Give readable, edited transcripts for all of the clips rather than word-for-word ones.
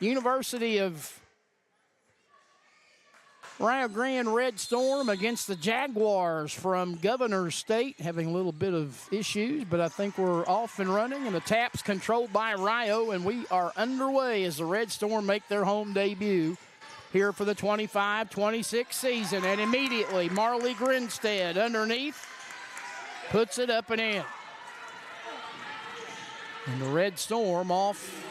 University of Rio Grande Red Storm against the Jaguars from Governor's State, having a little bit of issues, but I think we're off and running, and the tap's controlled by Rio, and we are underway as the Red Storm make their home debut here for the 25-26 season. And immediately, Marley Grinstead underneath puts it up and in. And the Red Storm off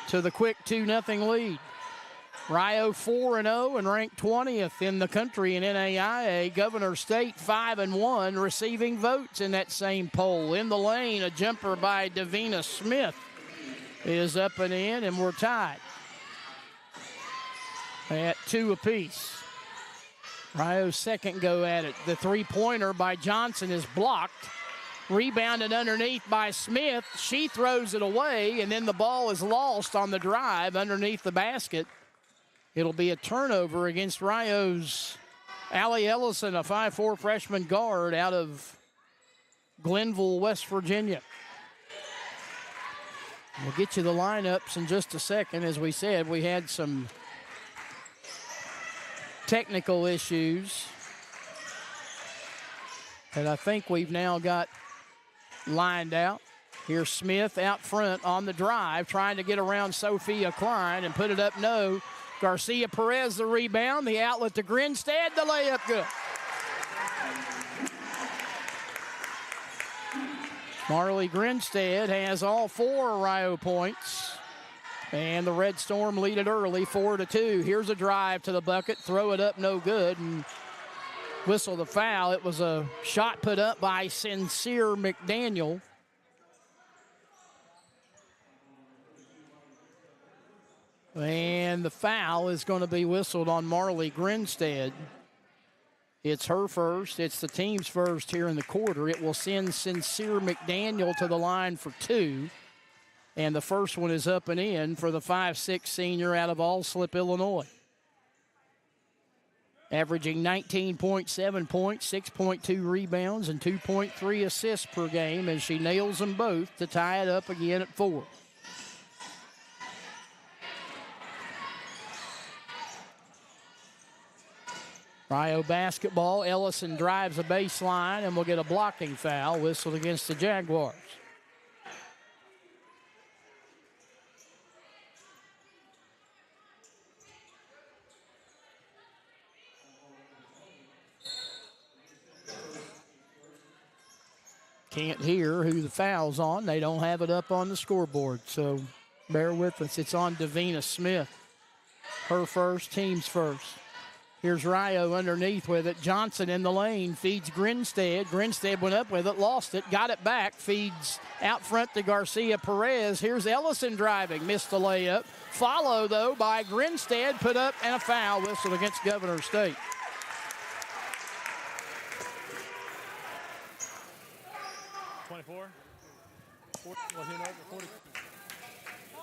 to the quick 2-0 lead. Rio 4-0 and ranked 20th in the country in NAIA. Governor State 5-1, receiving votes in that same poll. In the lane, a jumper by Davina Smith is up and in, and we're tied at 2 apiece. Rio's second go at it. The three-pointer by Johnson is blocked. Rebounded underneath by Smith. She throws it away, and then the ball is lost on the drive underneath the basket. It'll be a turnover against Rio's Allie Ellison, a 5'4" freshman guard out of Glenville, West Virginia. We'll get you the lineups in just a second. As we said, we had some technical issues that I think we've now got lined out. Here's Smith out front on the drive, trying to get around Sophia Klein and put it up no. Garcia Perez the rebound, the outlet to Grinstead, the layup good. Marley Grinstead has all 4 Rio points, and the Red Storm lead it early, 4-2. Here's a drive to the bucket, throw it up, no good, and whistle the foul. It was a shot put up by Sincere McDaniel. And the foul is going to be whistled on Marley Grinstead. It's her first. It's the team's first here in the quarter. It will send Sincere McDaniel to the line for 2. And the first one is up and in for the 5'6" senior out of Allslip, Illinois. Averaging 19.7 points, 6.2 rebounds, and 2.3 assists per game as she nails them both to tie it up again at 4. Rio basketball. Ellison drives a baseline, and we'll get a blocking foul whistled against the Jaguars. Can't hear who the foul's on. They don't have it up on the scoreboard, so bear with us. It's on Davina Smith. Her first, team's first. Here's Rio underneath with it. Johnson in the lane, feeds Grinstead. Grinstead went up with it, lost it, got it back, feeds out front to Garcia Perez. Here's Ellison driving, missed the layup. Follow, though, by Grinstead, put up, and a foul whistled against Governor State.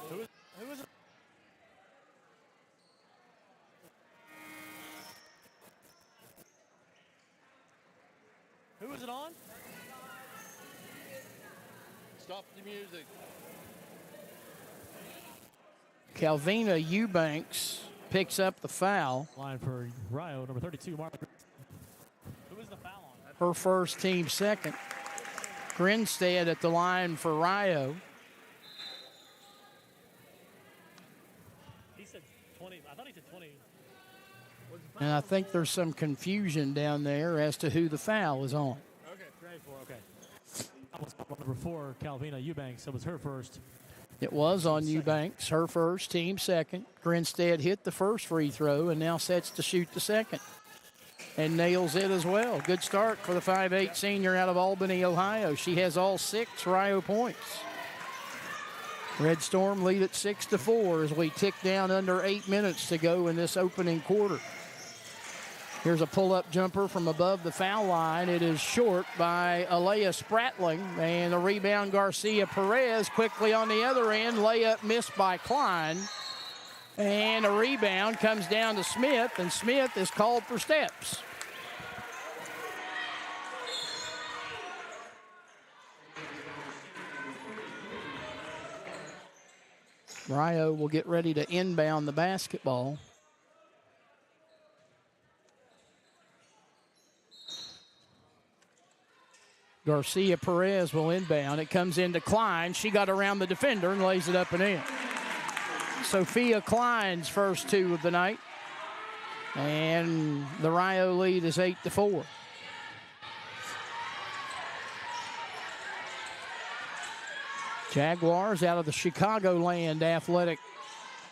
Who is it? Who is it on? Stop the music. Calvina Eubanks picks up the foul. Line for Rio, number 32, Mark. Who is the foul on? Her first, team second. Grinstead at the line for Rio. He said 20. I thought he said 20. And I think there's some confusion down there as to who the foul is on. Okay. Great for, okay. That was number 4, Calvina Eubanks. That was her first. It was on Eubanks, her first, team second. Grinstead hit the first free throw and now sets to shoot the second. And nails it as well. Good start for the 5'8" senior out of Albany, Ohio. She has all 6 Rio points. Red Storm lead at 6-4 as we tick down under 8 minutes to go in this opening quarter. Here's a pull-up jumper from above the foul line. It is short by Alea Spratling. And the rebound, Garcia Perez quickly on the other end. Layup missed by Klein. And a rebound comes down to Smith, and Smith is called for steps. Rio will get ready to inbound the basketball. Garcia Perez will inbound. It comes into Klein. She got around the defender and lays it up and in. Sophia Klein's first two of the night. And the Rio lead is 8-4. Jaguars out of the Chicagoland Athletic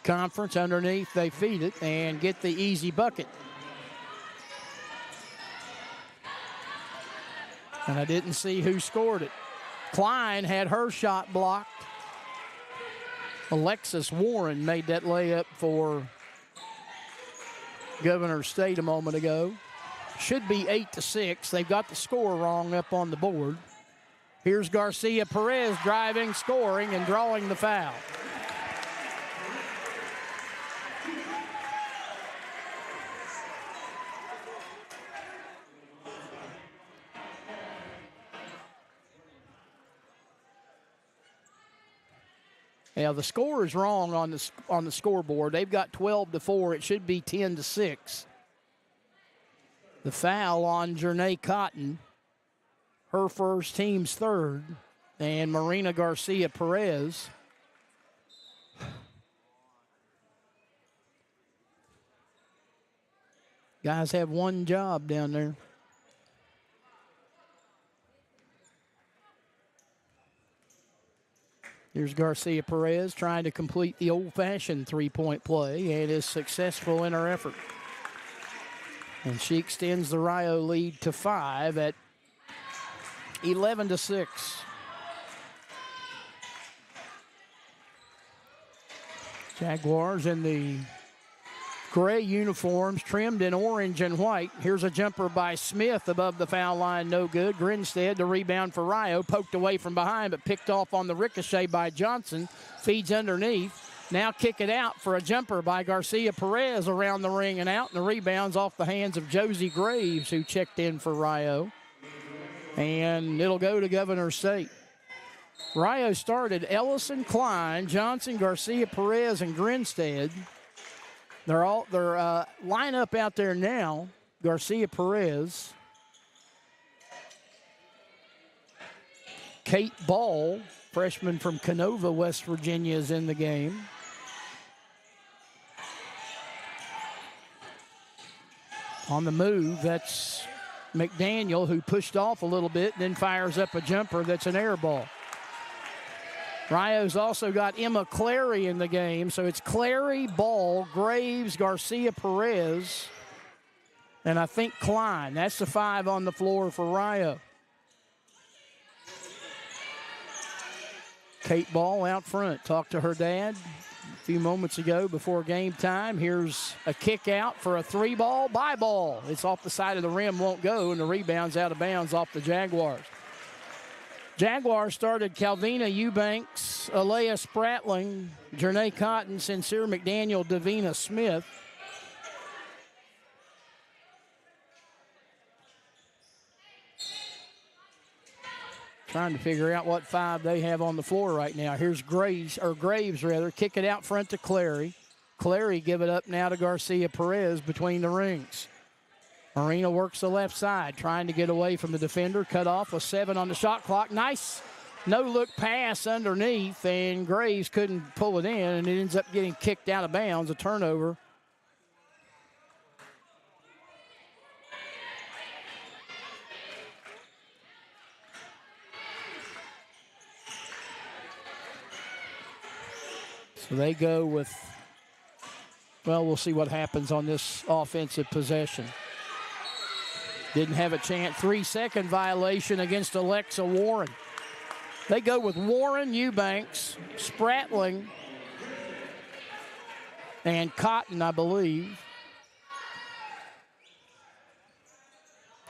Conference. Underneath, they feed it and get the easy bucket. And I didn't see who scored it. Klein had her shot blocked. Alexis Warren made that layup for Governor State a moment ago. Should be 8-6. They've got the score wrong up on the board. Here's Garcia Perez driving, scoring, and drawing the foul. Yeah, the score is wrong on the scoreboard. They've got 12-4. It should be 10-6. The foul on Jernay Cotton, her first, team's third, and Marina Garcia Perez. Guys have one job down there. Here's Garcia Perez trying to complete the old-fashioned three-point play and is successful in her effort. And she extends the Rio lead to 5 at 11-6. Jaguars in the gray uniforms trimmed in orange and white. Here's a jumper by Smith above the foul line, no good. Grinstead, the rebound for Rio, poked away from behind but picked off on the ricochet by Johnson. Feeds underneath. Now kick it out for a jumper by Garcia Perez around the ring and out. And the rebound's off the hands of Josie Graves, who checked in for Rio. And it'll go to Governor State. Rio started Ellison, Klein, Johnson, Garcia Perez, and Grinstead. Their lineup out there now, Garcia Perez, Kate Ball, freshman from Canova, West Virginia, is in the game. On the move, that's McDaniel, who pushed off a little bit, then fires up a jumper that's an air ball. Rio's also got Emma Clary in the game, so it's Clary, Ball, Graves, Garcia Perez, and I think Klein. That's the 5 on the floor for Rio. Kate Ball out front. Talked to her dad a few moments ago before game time. Here's a kick out for a 3-ball by Ball. It's off the side of the rim, won't go, and the rebound's out of bounds off the Jaguars. Jaguars started Calvina Eubanks, Alea Spratling, Jernay Cotton, Sincere McDaniel, Davina Smith. Trying to figure out what 5 they have on the floor right now. Here's Graves, kick it out front to Clary. Clary give it up now to Garcia Perez between the rings. Marina works the left side, trying to get away from the defender. Cut off with 7 on the shot clock. Nice no-look pass underneath, and Graves couldn't pull it in, and it ends up getting kicked out of bounds, a turnover. So they go with, well, we'll see what happens on this offensive possession. Didn't have a chance. 3-second violation against Alexa Warren. They go with Warren, Eubanks, Spratling, and Cotton, I believe.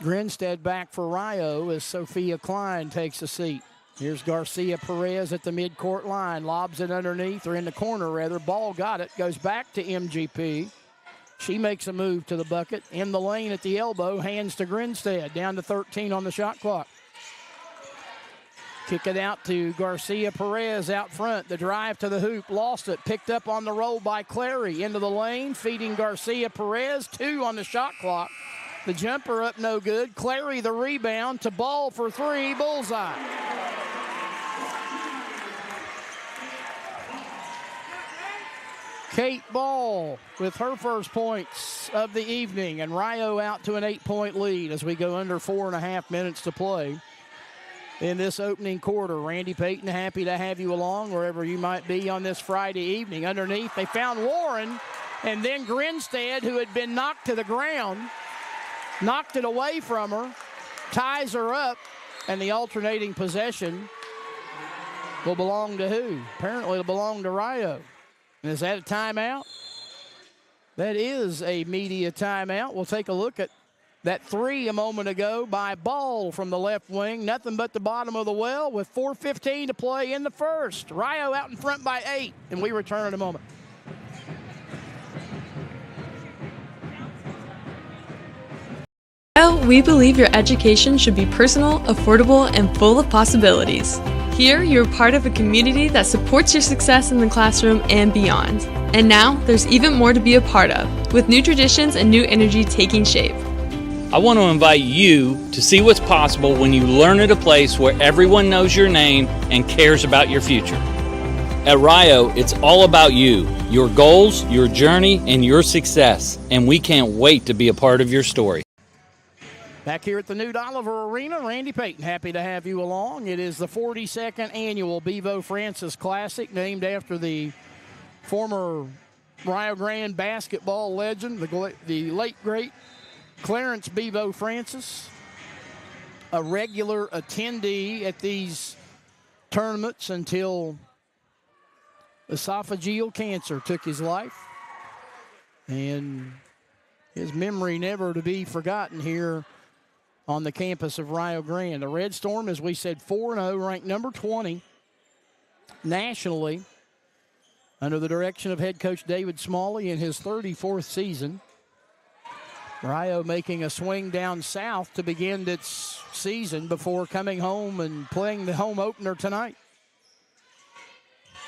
Grinstead back for Rio as Sophia Klein takes a seat. Here's Garcia Perez at the midcourt line. Lobs it underneath, or in the corner, rather. Ball got it. Goes back to MGP. She makes a move to the bucket. In the lane at the elbow, hands to Grinstead. Down to 13 on the shot clock. Kick it out to Garcia Perez out front. The drive to the hoop, lost it. Picked up on the roll by Clary. Into the lane, feeding Garcia Perez. 2 on the shot clock. The jumper up no good. Clary the rebound to Ball for 3. Bullseye. Kate Ball with her first points of the evening. And Rio out to an 8-point lead as we go under 4.5 minutes to play in this opening quarter. Randy Payton, happy to have you along wherever you might be on this Friday evening. Underneath, they found Warren, and then Grinstead, who had been knocked to the ground, knocked it away from her, ties her up, and the alternating possession will belong to who? Apparently it'll belong to Rio. And is that a timeout? That is a media timeout. We'll take a look at that 3 a moment ago by Ball from the left wing. Nothing but the bottom of the well with 4:15 to play in the first. Rio out in front by 8, and we return in a moment. We believe your education should be personal, affordable, and full of possibilities. Here, you're part of a community that supports your success in the classroom and beyond. And now, there's even more to be a part of, with new traditions and new energy taking shape. I want to invite you to see what's possible when you learn at a place where everyone knows your name and cares about your future. At Rio, it's all about you, your goals, your journey, and your success. And we can't wait to be a part of your story. Back here at the Newt Oliver Arena, Randy Payton, happy to have you along. It is the 42nd annual Bevo Francis Classic, named after the former Rio Grande basketball legend, the late, great Clarence Bevo Francis, a regular attendee at these tournaments until esophageal cancer took his life. And his memory never to be forgotten here on the campus of Rio Grande. The Red Storm, as we said, 4-0, ranked number 20 nationally under the direction of head coach David Smalley in his 34th season. Rio making a swing down south to begin its season before coming home and playing the home opener tonight.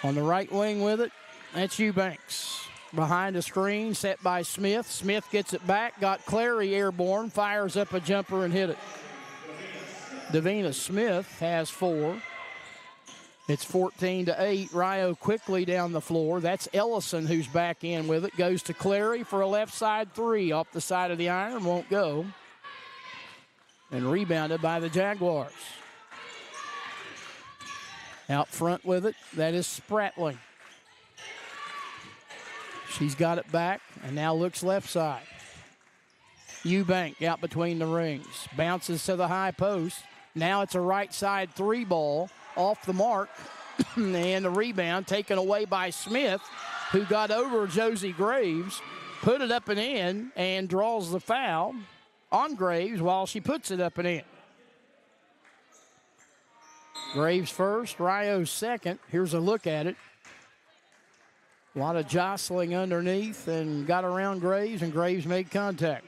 On the right wing with it, that's Eubanks. Behind the screen, set by Smith. Smith gets it back, got Clary airborne, fires up a jumper and hit it. Davina Smith has 4. It's 14-8. Rio quickly down the floor. That's Ellison who's back in with it. Goes to Clary for a left side 3 off the side of the iron. Won't go. And rebounded by the Jaguars. Out front with it, that is Spratling. She's got it back and now looks left side. Eubank out between the rings. Bounces to the high post. Now it's a right side 3 ball off the mark. And the rebound taken away by Smith, who got over Josie Graves, put it up and in, and draws the foul on Graves while she puts it up and in. Graves first, Rio second. Here's a look at it. A lot of jostling underneath and got around Graves, and Graves made contact.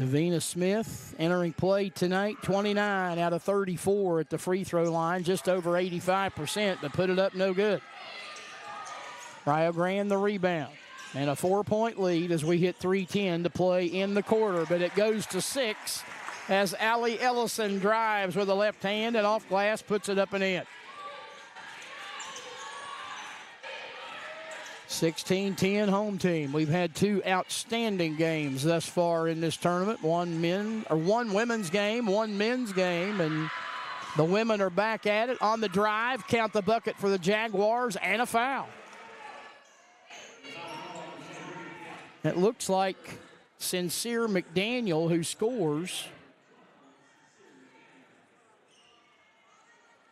Davina Smith entering play tonight, 29 out of 34 at the free throw line, just over 85%, but put it up no good. Rio Grande the rebound, and a 4-point lead as we hit 3:10 to play in the quarter, but it goes to 6 as Allie Ellison drives with a left hand and off glass puts it up and in. 16-10 home team. We've had 2 outstanding games thus far in this tournament. One women's game, 1 men's game, and the women are back at it on the drive. Count the bucket for the Jaguars and a foul. It looks like Sincere McDaniel, who scores,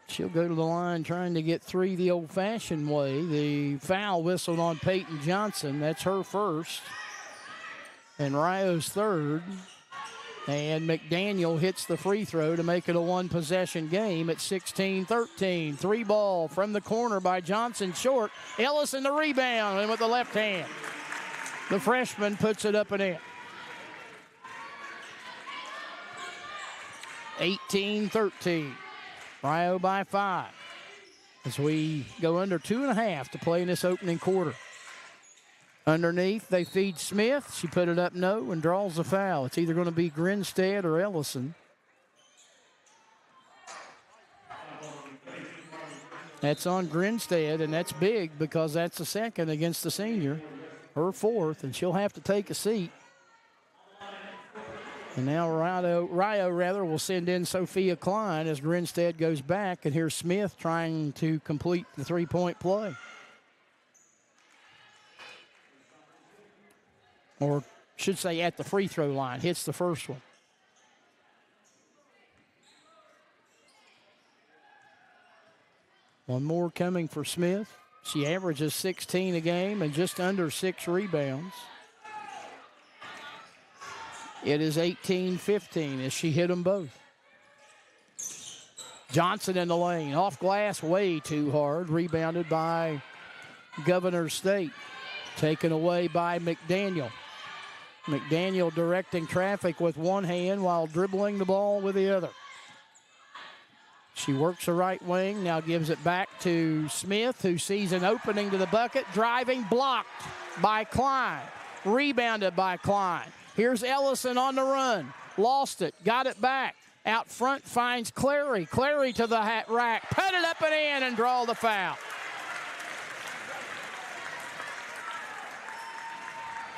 she'll go to the line trying to get 3 the old-fashioned way. The foul whistled on Peyton Johnson. That's her first. And Rio's third. And McDaniel hits the free throw to make it a 1-possession game at 16-13. 3 ball from the corner by Johnson short. Ellison the rebound, and with the left hand, the freshman puts it up and in. 18-13. Rio by 5. As we go under 2.5 to play in this opening quarter. Underneath, they feed Smith. She put it up no and draws the foul. It's either going to be Grinstead or Ellison. That's on Grinstead, and that's big because that's the second against the senior, her fourth, and she'll have to take a seat. And now Rio will send in Sophia Klein as Grinstead goes back, and here's Smith trying to complete the three-point play. Or should say at the free throw line, hits the first one. One more coming for Smith. She averages 16 a game and just under 6 rebounds. It is 18-15 as she hit them both. Johnson in the lane, off glass way too hard, rebounded by Governor State. Taken away by McDaniel. McDaniel directing traffic with one hand while dribbling the ball with the other. She works the right wing, now gives it back to Smith, who sees an opening to the bucket. Driving, blocked by Klein. Rebounded by Klein. Here's Ellison on the run. Lost it, got it back. Out front finds Clary. Clary to the rack. Put it up and in and draw the foul.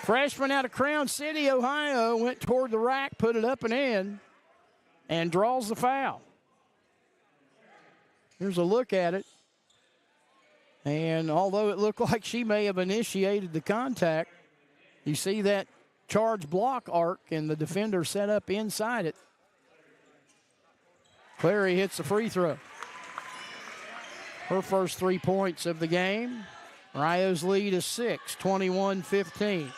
Freshman out of Crown City, Ohio, went toward the rack, put it up and in, and draws the foul. Here's a look at it. And although it looked like she may have initiated the contact, you see that charge block arc and the defender set up inside it. Clary hits the free throw. Her first 3 points of the game. Rio's lead is 6, 21-15.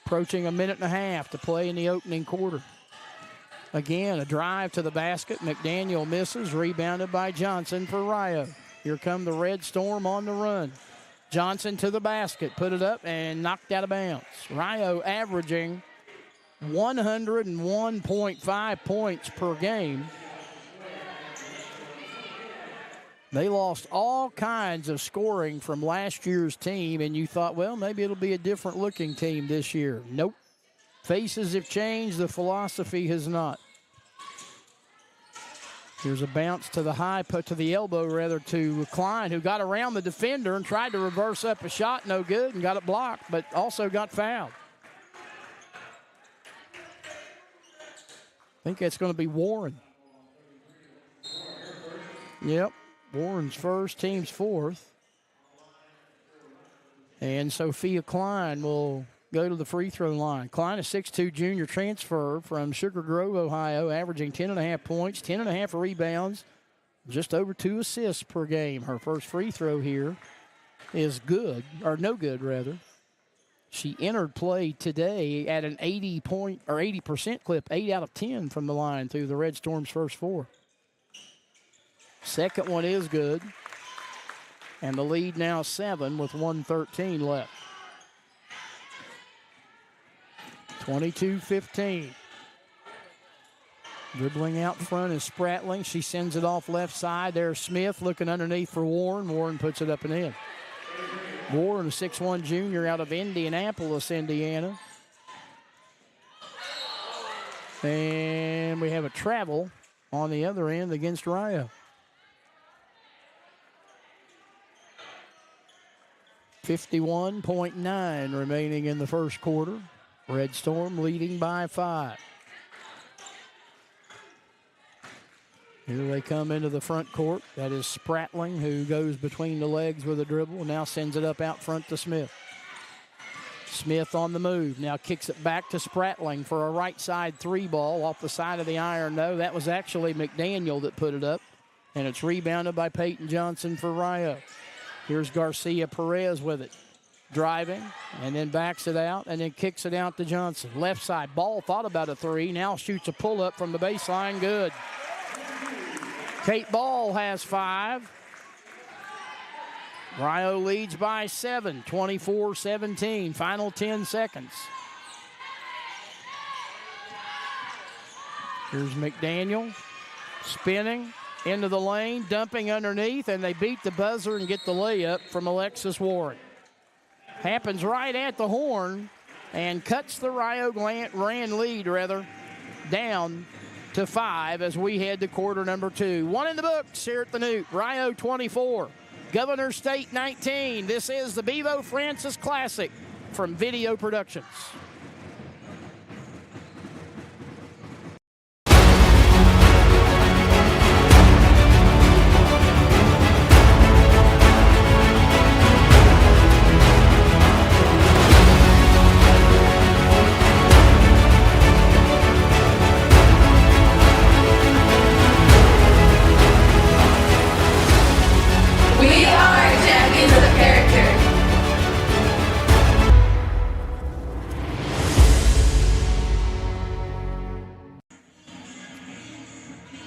Approaching a minute and a half to play in the opening quarter. Again, a drive to the basket. McDaniel misses, rebounded by Johnson for Rio. Here come the Red Storm on the run. Johnson to the basket, put it up and knocked out of bounds. Rio averaging 101.5 points per game. They lost all kinds of scoring from last year's team, and you thought, well, maybe it'll be a different looking team this year. Nope. Faces have changed. The philosophy has not. Here's a bounce to the high, put to the elbow, rather, to Klein, who got around the defender and tried to reverse up a shot. No good, and got it blocked, but also got fouled. I think that's going to be Warren. Yep. Warren's first, team's fourth. And Sophia Klein will go to the free throw line. Klein, a 6'2 junior transfer from Sugar Grove, Ohio, averaging 10.5 points, 10.5 rebounds, just over 2 assists per game. Her first free throw here is good, or no good, rather. She entered play today at an 80% clip, 8 out of 10 from the line through the Red Storm's first 4. Second one is good. And the lead now 7 with 1:13 left. 22-15. Dribbling out front is Spratling. She sends it off left side. There's Smith looking underneath for Warren. Warren puts it up and in. Warren, a 6'1 junior out of Indianapolis, Indiana. And we have a travel on the other end against Rio. 51.9 remaining in the first quarter. Red Storm leading by 5. Here they come into the front court. That is Spratling, who goes between the legs with a dribble. Now sends it up out front to Smith. Smith on the move. Now kicks it back to Spratling for a right side 3 ball off the side of the iron. No, that was actually McDaniel that put it up. And it's rebounded by Peyton Johnson for Rio. Here's Garcia Perez with it. Driving, and then backs it out, and then kicks it out to Johnson. Left side, Ball thought about a 3, now shoots a pull-up from the baseline, good. Kate Ball has 5. Rio leads by 7, 24-17, final 10 seconds. Here's McDaniel spinning into the lane, dumping underneath, and they beat the buzzer and get the layup from Alexis Warren. Happens right at the horn and cuts the Rio Grande lead, down to 5 as we head to quarter number 2. 1 in the books here at the Newt. Rio 24, Governor State 19. This is the Bevo Francis Classic from Video Productions. We are champions of character.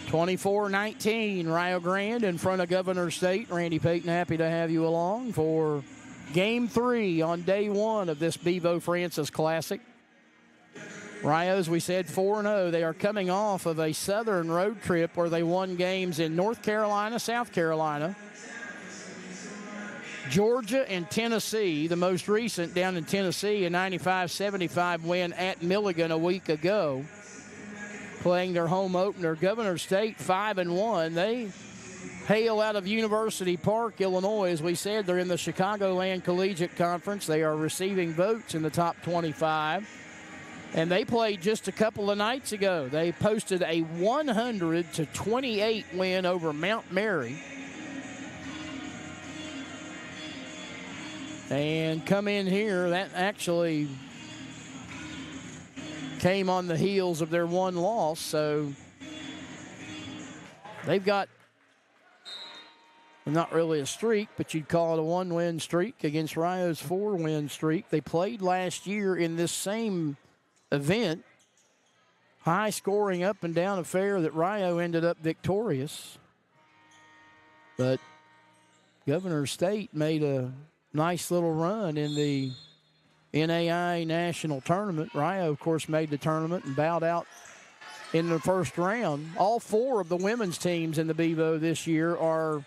24-19, Rio Grande in front of Governor State. Randy Payton, happy to have you along for Game 3 on day 1 of this Bevo Francis Classic. Rio, as we said, 4-0. They are coming off of a southern road trip where they won games in North Carolina, South Carolina, Georgia, and Tennessee. The most recent down in Tennessee, a 95-75 win at Milligan a week ago. Playing their home opener. Governor State 5-1. They hail out of University Park, Illinois. As we said, they're in the Chicagoland Collegiate Conference. They are receiving votes in the top 25. And they played just a couple of nights ago. They posted a 100-28 win over Mount Mary. And come in here, that actually came on the heels of their one loss. So they've got not really a streak, but you'd call it a 1-win streak against Rio's 4-win streak. They played last year in this same event. High scoring up and down affair that Rio ended up victorious. But Governor State made a nice little run in the NAI National Tournament. Rio, of course, made the tournament and bowed out in the first round. All 4 of the women's teams in the Bevo this year are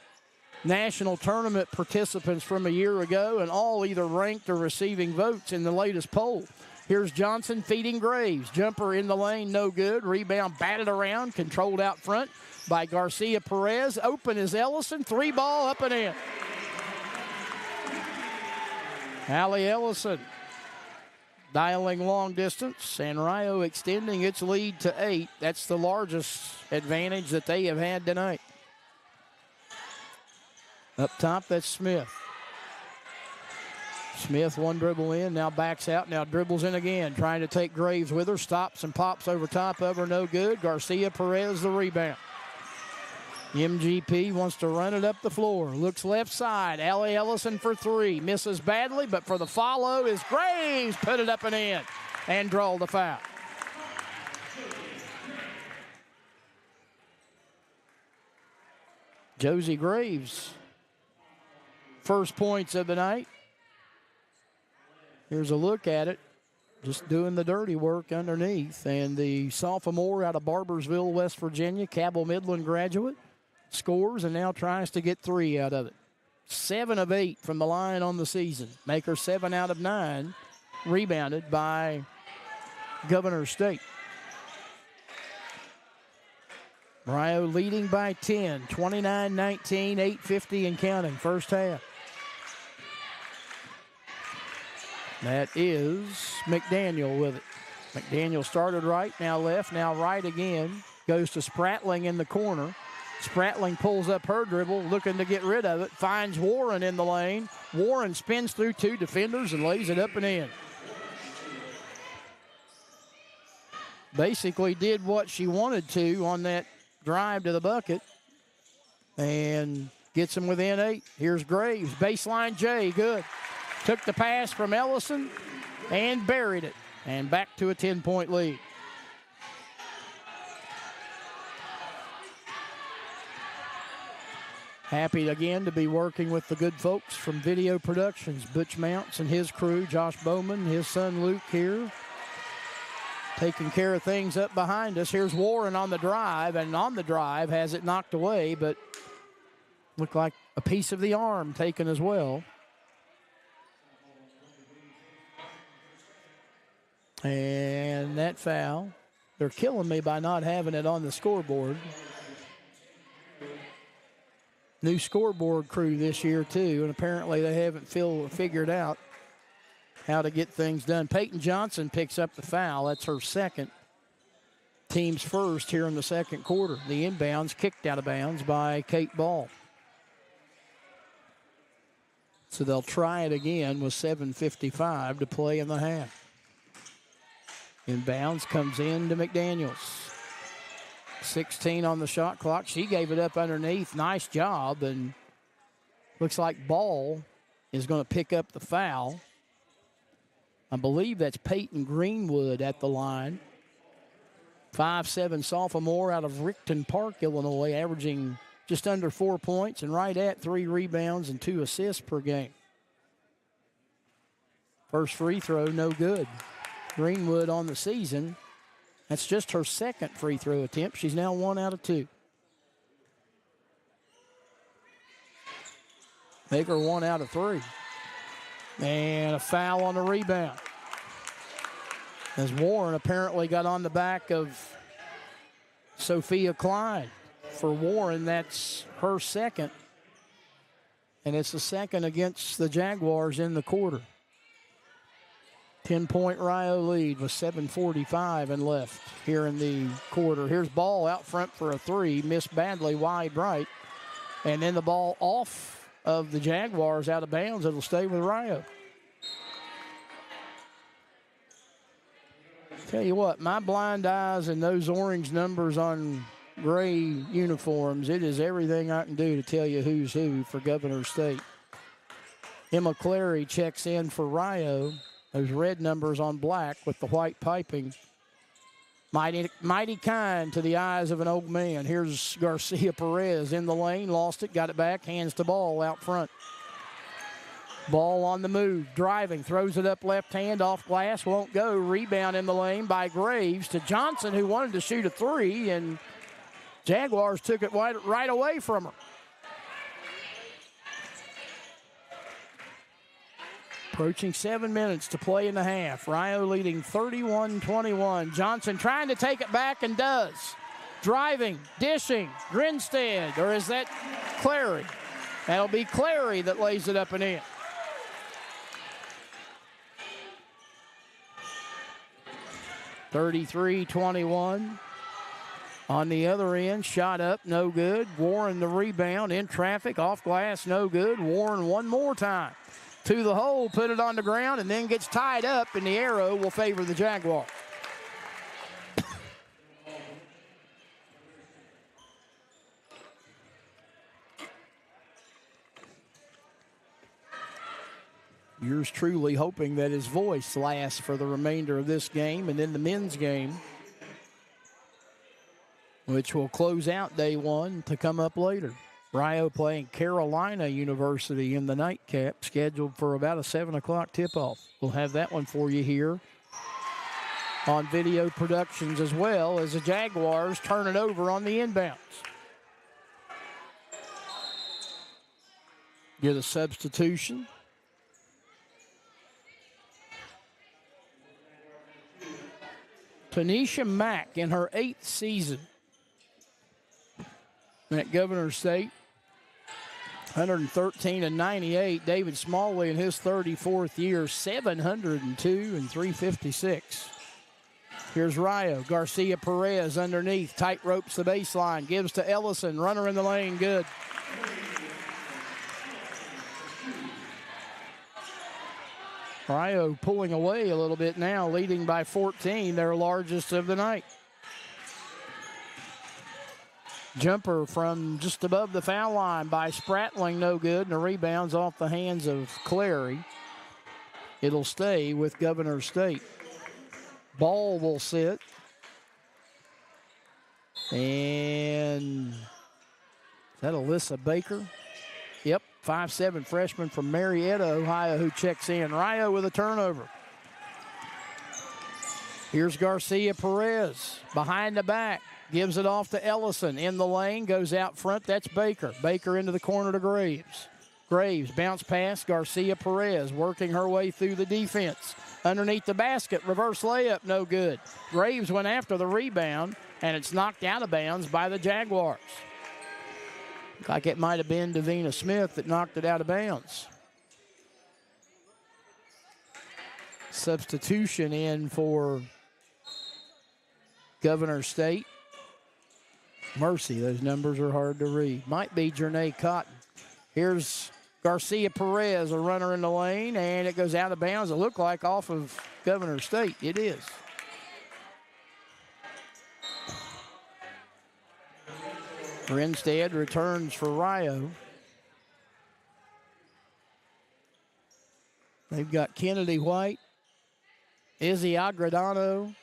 national tournament participants from a year ago, and all either ranked or receiving votes in the latest poll. Here's Johnson feeding Graves. Jumper in the lane, no good. Rebound batted around, controlled out front by Garcia Perez. Open is Ellison. 3-ball up and in. Allie Ellison dialing long distance, and Rio extending its lead to 8. That's the largest advantage that they have had tonight. Up top, that's Smith. Smith, one dribble in, now backs out, now dribbles in again, trying to take Graves with her, stops and pops over top of her, no good. Garcia Perez the rebound. MGP wants to run it up the floor. Looks left side. Allie Ellison for 3. Misses badly, but for the follow is Graves. Put it up and in and draw the foul. Josie Graves, first points of the night. Here's a look at it. Just doing the dirty work underneath. And the sophomore out of Barbersville, West Virginia, Cabell Midland graduate, scores and now tries to get 3 out of it. 7 of 8 from the line on the season. Make her 7 out of 9. Rebounded by Governor State. Rio leading by 10, 29-19, 8:50 and counting, first half. That is McDaniel with it. McDaniel started right, now left, now right again. Goes to Spratling in the corner. Spratling pulls up her dribble, looking to get rid of it. Finds Warren in the lane. Warren spins through 2 defenders and lays it up and in. Basically did what she wanted to on that drive to the bucket and gets them within 8. Here's Graves, baseline J, good. Took the pass from Ellison and buried it, and back to a 10-point lead. Happy again to be working with the good folks from Video Productions, Butch Mounts and his crew, Josh Bowman, his son Luke here. taking care of things up behind us. Here's Warren on the drive, and on the drive has it knocked away, but looked like a piece of the arm taken as well. And that foul. They're killing me by not having it on the scoreboard. New scoreboard crew this year, too, and apparently they haven't figured out how to get things done. Peyton Johnson picks up the foul. That's her second. Team's first here in the second quarter. The inbounds kicked out of bounds by Kate Ball. So they'll try it again with 7:55 to play in the half. Inbounds comes in to McDaniels. 16 on the shot clock. She gave it up underneath. Nice job. And looks like Ball is going to pick up the foul. I believe that's Peyton Greenwood at the line. 5'7" sophomore out of Rickton Park, Illinois, averaging just under 4 points and right at 3 rebounds and 2 assists per game. First free throw, no good. Greenwood on the season, that's just her second free throw attempt. She's now 1 out of 2. Make her 1 out of 3. And a foul on the rebound. As Warren apparently got on the back of Sophia Klein. For Warren, that's her second. And it's the second against the Jaguars in the quarter. 10-point Rio lead with 7:45 and left here in the quarter. Here's Ball out front for a 3. Missed badly, wide right. And then the ball off of the Jaguars, out of bounds. It'll stay with Rio. Tell you what, my blind eyes and those orange numbers on gray uniforms, it is everything I can do to tell you who's who for Governor State. Emma Clary checks in for Rio. Those red numbers on black with the white piping. Mighty kind to the eyes of an old man. Here's Garcia Perez in the lane. Lost it, got it back, hands to Ball out front. Ball on the move, driving, throws it up left hand, off glass, won't go. Rebound in the lane by Graves to Johnson, who wanted to shoot a 3, and Jaguars took it right away from her. Approaching 7 minutes to play in the half. Rio leading 31-21. Johnson trying to take it back and does. Driving, dishing, Grinstead, or is that Clary? That'll be Clary that lays it up and in. (33-21). On the other end, shot up, no good. Warren the rebound, in traffic, off glass, no good. Warren one more time. To the hole, put it on the ground, and then gets tied up, and the arrow will favor the Jaguars. Yours truly hoping that his voice lasts for the remainder of this game and then the men's game, which will close out day one to come up later. Rio playing Carolina University in the nightcap, scheduled for about a 7 o'clock tip-off. We'll have that one for you here on Video Productions, as well as the Jaguars turn it over on the inbounds. Get a substitution. Tanisha Mack in her 8th season at Governor State, 113 and 98. David Smalley in his 34th year, 702 and 356. Here's Rio. Garcia Perez underneath, tight ropes the baseline, gives to Ellison, runner in the lane, good. Rio pulling away a little bit now, leading by 14, their largest of the night. Jumper from just above the foul line by Spratling, no good, and the rebound's off the hands of Clary. It'll stay with Governor State. Ball will sit. And is that Alyssa Baker? Yep, 5'7" freshman from Marietta, Ohio, who checks in. Rio with a turnover. Here's Garcia Perez behind the back. Gives it off to Ellison in the lane. Goes out front. That's Baker. Baker into the corner to Graves. Graves bounce pass. Garcia Perez working her way through the defense. Underneath the basket. Reverse layup. No good. Graves went after the rebound, and it's knocked out of bounds by the Jaguars. Like it might have been Davina Smith that knocked it out of bounds. Substitution in for Governor State. Mercy, those numbers are hard to read. Might be Jernay Cotton. Here's Garcia Perez, a runner in the lane, and it goes out of bounds. It looked like off of Governor State. It is. Grinstead returns for Rio. They've got Kennedy White, Izzy Agredano,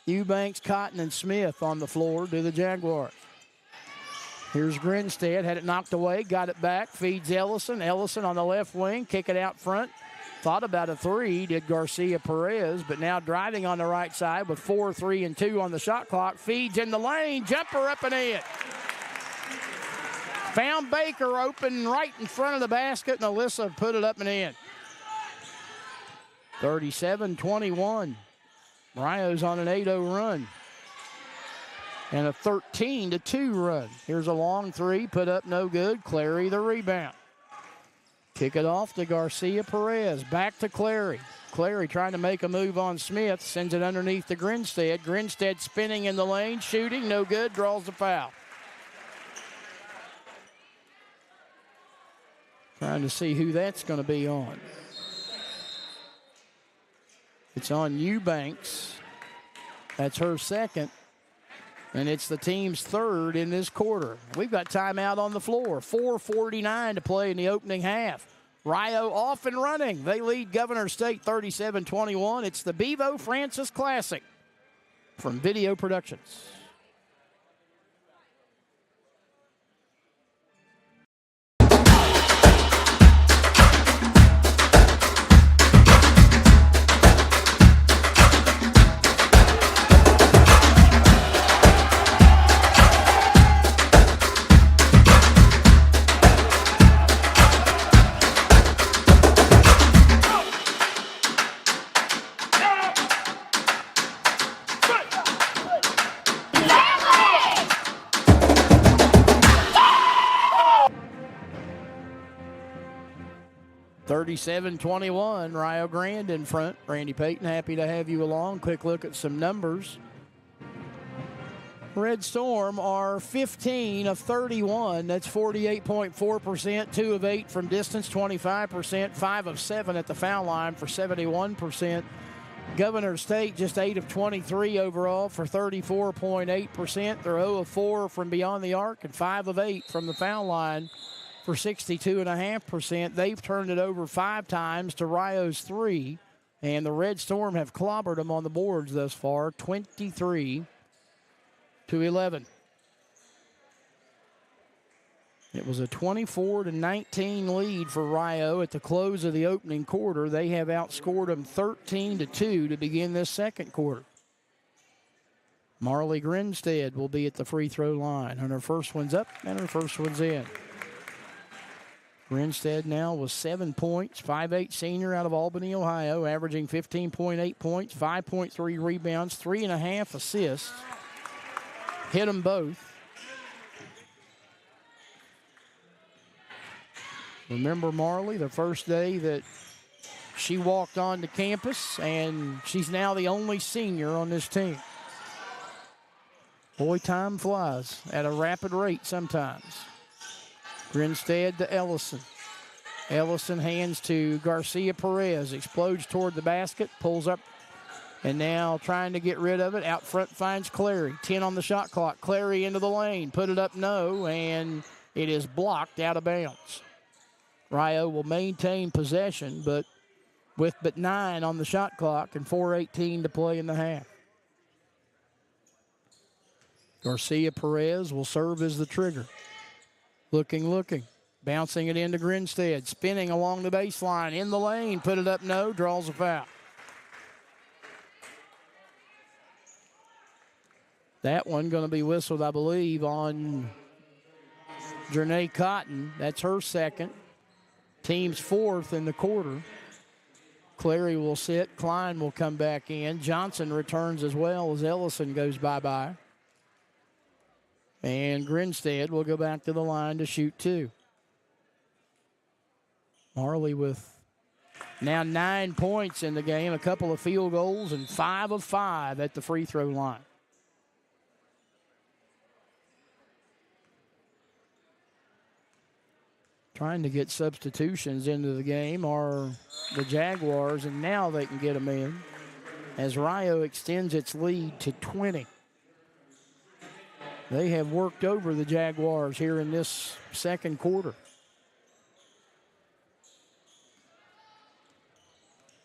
Eubanks, Cotton, and Smith on the floor to the Jaguars. Here's Grinstead, had it knocked away, got it back, feeds Ellison. Ellison on the left wing, kick it out front. Thought about a three, did Garcia Perez, but now driving on the right side with 4, 3, and 2 on the shot clock. Feeds in the lane, jumper up and in. Found Baker open right in front of the basket, and Alyssa put it up and in. 37-21. Rio's on an 8-0 run. And a 13-2 run. Here's a long three, put up no good. Clary the rebound. Kick it off to Garcia Perez. Back to Clary. Clary trying to make a move on Smith. Sends it underneath to Grinstead. Grinstead spinning in the lane, shooting, no good, draws the foul. Trying to see who that's going to be on. It's on Eubanks. That's her second. And it's the team's third in this quarter. We've got timeout on the floor. 4:49 to play in the opening half. Rio off and running. They lead Governor State 37-21. It's the Bevo Francis Classic from Video Productions. (37-21), Rio Grande in front. Randy Payton, happy to have you along. Quick look at some numbers. Red Storm are 15 of 31. That's 48.4%. 2 of 8 from distance, 25%. 5 of 7 at the foul line for 71%. Governor State just 8 of 23 overall for 34.8%. They're 0 of 4 from beyond the arc and 5 of 8 from the foul line for 62.5%. They've turned it over 5 times to Rio's 3, and the Red Storm have clobbered them on the boards thus far, 23-11. It was a 24-19 lead for Rio at the close of the opening quarter. They have outscored them 13-2 to begin this second quarter. Marley Grinstead will be at the free throw line, and her first one's up and her first one's in. Grinstead now with 7 points, 5'8" senior out of Albany, Ohio, averaging 15.8 points, 5.3 rebounds, 3.5 assists. Hit them both. Remember Marley, the first day that she walked onto campus, and she's now the only senior on this team. Boy, time flies at a rapid rate sometimes. Grinstead to Ellison. Ellison hands to Garcia Perez. Explodes toward the basket. Pulls up. And now trying to get rid of it. Out front finds Clary. 10 on the shot clock. Clary into the lane. Put it up, no. And it is blocked out of bounds. Rio will maintain possession, but with 9 on the shot clock and 4:18 to play in the half. Garcia Perez will serve as the trigger. Looking. Bouncing it into Grinstead. Spinning along the baseline. In the lane. Put it up, no. Draws a foul. That one going to be whistled, I believe, on Janae Cotton. That's her second. Team's fourth in the quarter. Clary will sit. Klein will come back in. Johnson returns as well as Ellison goes bye-bye. And Grinstead will go back to the line to shoot 2. Marley with now 9 points in the game, a couple of field goals, and 5 of 5 at the free throw line. Trying to get substitutions into the game are the Jaguars, and now they can get them in as Rio extends its lead to 20. They have worked over the Jaguars here in this second quarter.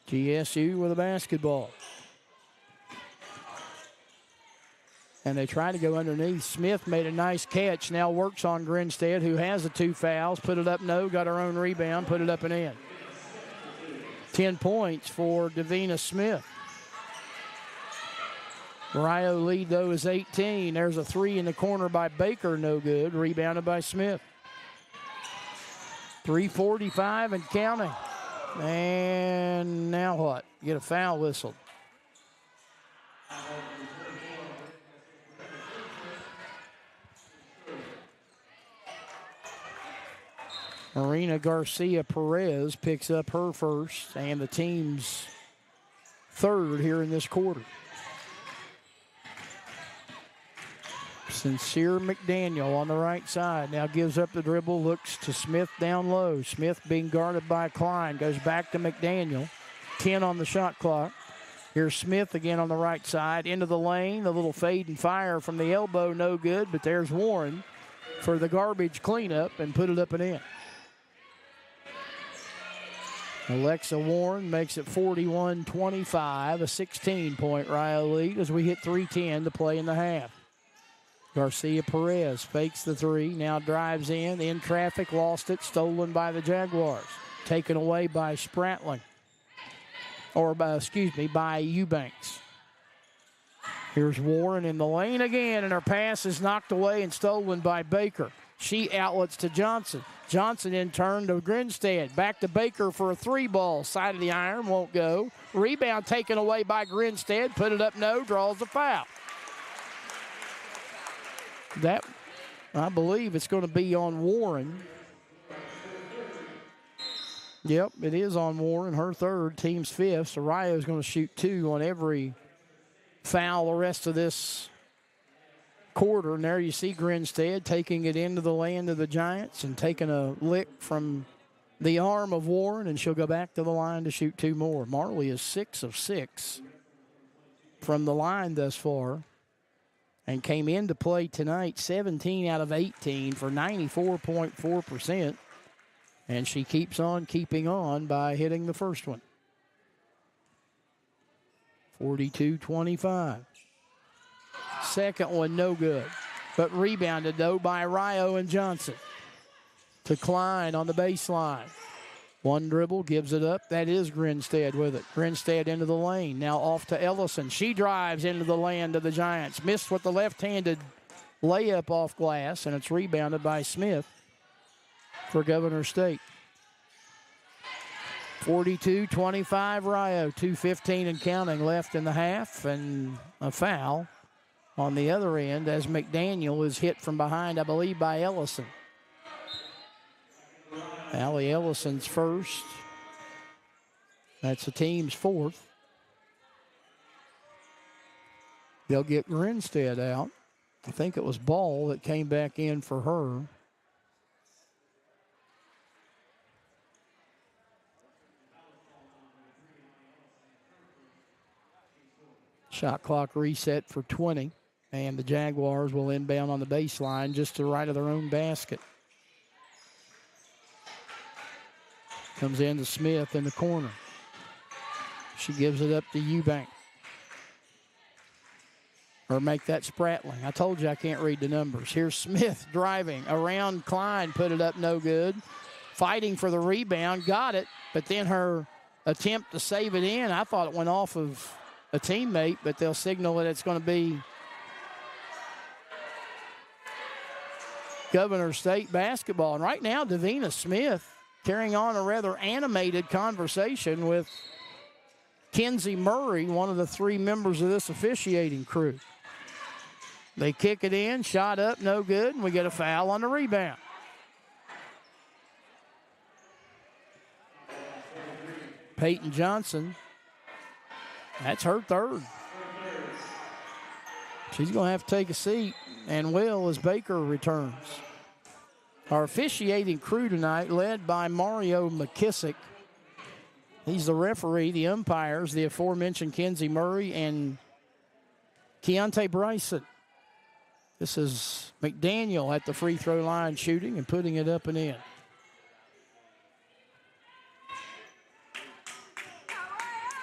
GSU with a basketball. And they try to go underneath. Smith made a nice catch. Now works on Grinstead, who has the 2 fouls. Put it up, no. Got her own rebound. Put it up and in. 10 points for Davina Smith. Rio lead, though, is 18. There's a 3 in the corner by Baker. No good. Rebounded by Smith. 3:45 and counting. And now what? Get a foul whistled. Marina Garcia Perez picks up her first and the team's third here in this quarter. Sincere McDaniel on the right side. Now gives up the dribble, looks to Smith down low. Smith being guarded by Klein. Goes back to McDaniel. 10 on the shot clock. Here's Smith again on the right side. Into the lane. The little fade and fire from the elbow. No good, but there's Warren for the garbage cleanup and put it up and in. Alexa Warren makes it 41-25, a 16-point Rio lead as we hit 3:10 to play in the half. Garcia Perez fakes the 3, now drives in traffic, lost it, stolen by the Jaguars. Taken away by Spratling, by Eubanks. Here's Warren in the lane again, and her pass is knocked away and stolen by Baker. She outlets to Johnson. Johnson in turn to Grinstead. Back to Baker for a 3-ball. Side of the iron, won't go. Rebound taken away by Grinstead. Put it up, no, draws the foul. That, I believe it's going to be on Warren. Yep, it is on Warren, her third, team's fifth. So Rio's going to shoot 2 on every foul the rest of this quarter. And there you see Grinstead taking it into the land of the Giants and taking a lick from the arm of Warren, and she'll go back to the line to shoot 2 more. Marley is 6 of 6 from the line thus far and came into play tonight 17 out of 18 for 94.4%. And she keeps on keeping on by hitting the first one. 42-25. Second one, no good. But rebounded, though, by Rio and Johnson. To Klein on the baseline. One dribble, gives it up. That is Grinstead with it. Grinstead into the lane. Now off to Ellison. She drives into the land of the Giants. Missed with the left-handed layup off glass, and it's rebounded by Smith for Governor State. 42-25 Rio. 2:15 and counting left in the half, and a foul on the other end as McDaniel is hit from behind, I believe, by Ellison. Allie Ellison's first. That's the team's fourth. They'll get Grinstead out. I think it was Ball that came back in for her. Shot clock reset for 20, and the Jaguars will inbound on the baseline just to the right of their own basket. Comes in to Smith in the corner. She gives it up to Eubank. Or make that Spratling. I told you I can't read the numbers. Here's Smith driving around Klein, put it up, no good. Fighting for the rebound, got it, but then her attempt to save it in, I thought it went off of a teammate, but they'll signal that it's going to be Governor State basketball. And right now, Davina Smith carrying on a rather animated conversation with Kenzie Murray, one of the 3 members of this officiating crew. They kick it in, shot up, no good, and we get a foul on the rebound. Peyton Johnson, that's her 3rd. She's going to have to take a seat, and will, as Baker returns. Our officiating crew tonight, led by Mario McKissick. He's the referee, the umpires, the aforementioned Kenzie Murray and Keontae Bryson. This is McDaniel at the free throw line shooting and putting it up and in.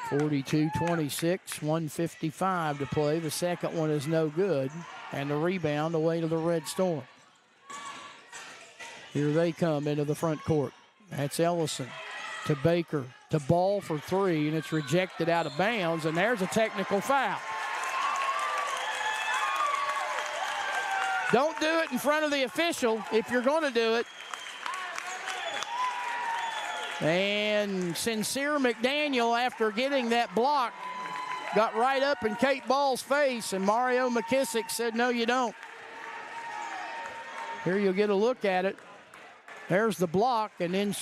(42-26), 1:55 to play. The second one is no good, and the rebound away to the Red Storm. Here they come into the front court. That's Ellison to Baker to Ball for 3, and it's rejected out of bounds, and there's a technical foul. Don't do it in front of the official if you're going to do it. And Sincere McDaniel, after getting that block, got right up in Kate Ball's face, and Mario McKissick said, no, you don't. Here you'll get a look at it. There's the block, and then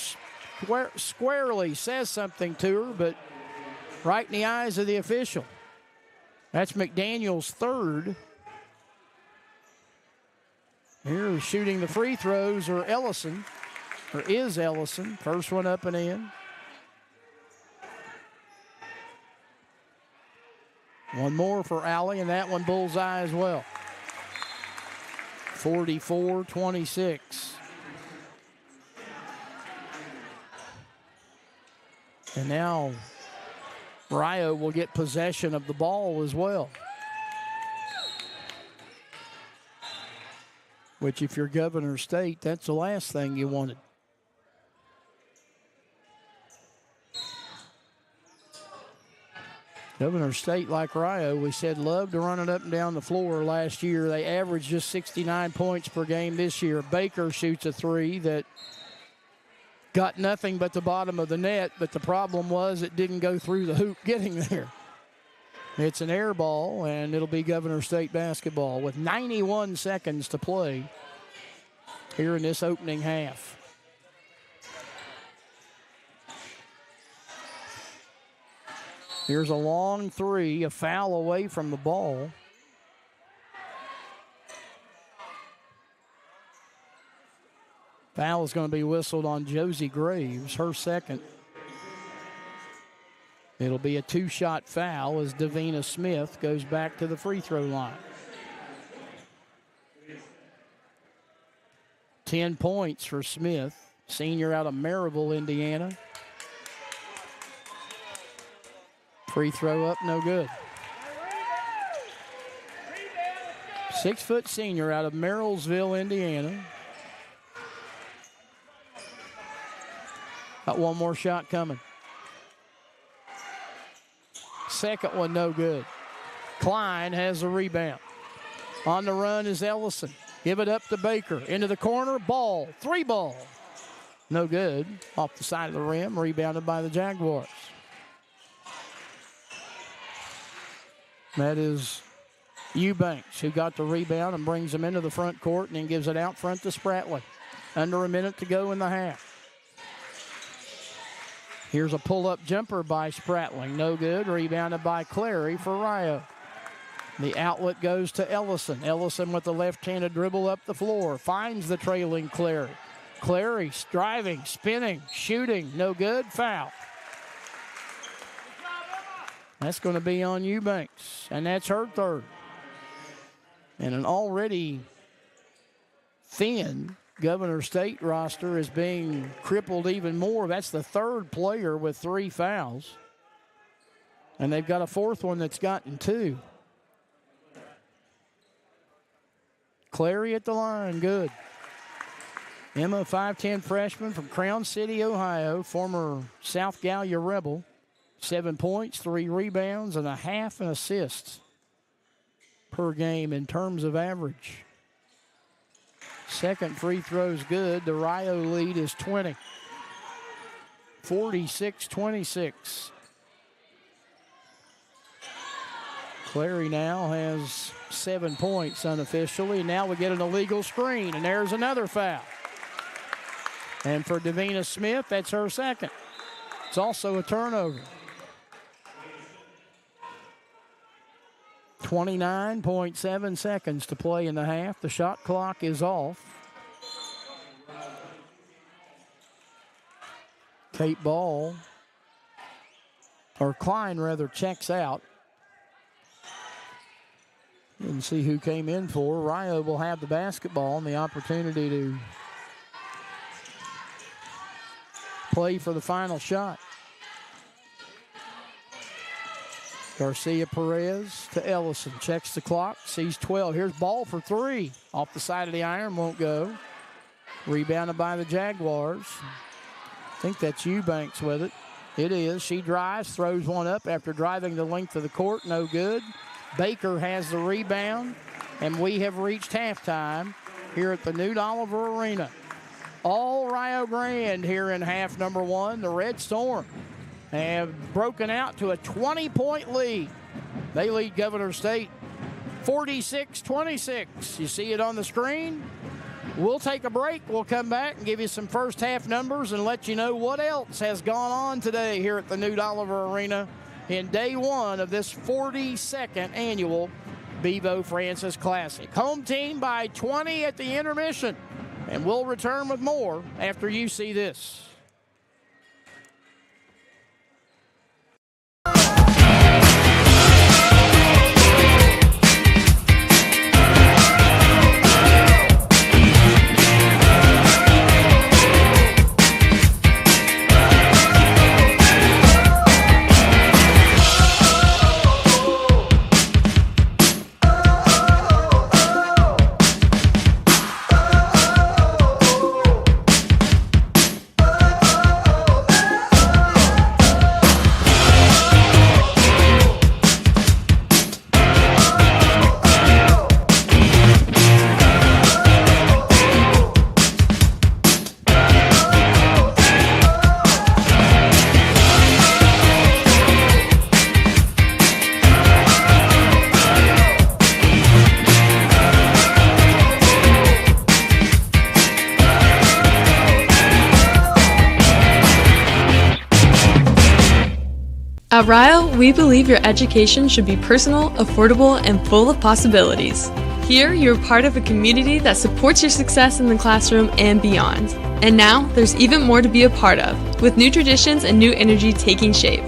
squarely says something to her, but right in the eyes of the official. That's McDaniel's 3rd. Here shooting the free throws are Ellison. Or is Ellison. First one up and in. One more for Allie, and that one bullseye as well. 44-26. And now Rio will get possession of the ball as well. Which, if you're Governor State, that's the last thing you wanted. Governor State, like Rio, we said, loved to run it up and down the floor last year. They averaged just 69 points per game this year. Baker shoots a 3 that got nothing but the bottom of the net, but the problem was it didn't go through the hoop getting there. It's an air ball, and it'll be Governor State basketball with 91 seconds to play here in this opening half. Here's a long 3, a foul away from the ball. Foul is going to be whistled on Josie Graves, her 2nd. It'll be a 2-shot foul as Davina Smith goes back to the free throw line. 10 points for Smith, senior out of Maryville, Indiana. Free throw up, no good. 6-foot senior out of Marysville, Indiana. Got one more shot coming. Second one, no good. Klein has the rebound. On the run is Ellison. Give it up to Baker. Into the corner, Ball. 3 ball. No good. Off the side of the rim, rebounded by the Jaguars. That is Eubanks, who got the rebound and brings him into the front court and then gives it out front to Spratley. Under a minute to go in the half. Here's a pull-up jumper by Spratley. No good. Rebounded by Clary for Rio. The outlet goes to Ellison. Ellison with the left-handed dribble up the floor. Finds the trailing Clary. Clary driving, spinning, shooting. No good. Foul. That's going to be on Eubanks, and that's her 3rd. And an already thin Governor State roster is being crippled even more. That's the 3rd player with 3 fouls. And they've got a 4th one that's gotten 2. Clary at the line, good. Emma, 5'10" freshman from Crown City, Ohio, former South Gallia Rebel. 7 points, 3 rebounds, and a half an assist per game in terms of average. Second free throw's good. The Rio lead is 20. 46-26. Clary now has 7 points unofficially. Now we get an illegal screen, and there's another foul. And for Davina Smith, that's her second. It's also a turnover. 29.7 seconds to play in the half. The shot clock is off. Kate Ball, or Klein rather, checks out. And see who came in for. Rio will have the basketball and the opportunity to play for the final shot. Garcia Perez to Ellison. Checks the clock. Sees 12. Here's Ball for three. Off the side of the iron. Won't go. Rebounded by the Jaguars. I think that's Eubanks with it. It is. She drives. Throws one up after driving the length of the court. No good. Baker has the rebound. And we have reached halftime here at the Newt Oliver Arena. All Rio Grande here in half number one. The Red Storm have broken out to a 20-point lead. They lead Governor State 46-26. You see it on the screen. We'll take a break. We'll come back and give you some first half numbers and let you know what else has gone on today here at the Newt Oliver Arena in day one of this 42nd annual Bevo Francis Classic. Home team by 20 at the intermission. And we'll return with more after you see this. At Rio, we believe your education should be personal, affordable, and full of possibilities. Here, you're part of a community that supports your success in the classroom and beyond. And now, there's even more to be a part of, with new traditions and new energy taking shape.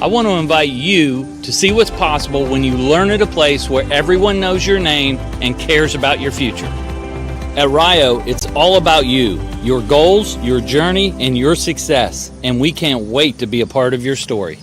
I want to invite you to see what's possible when you learn at a place where everyone knows your name and cares about your future. At Rio, it's all about you, your goals, your journey, and your success. And we can't wait to be a part of your story.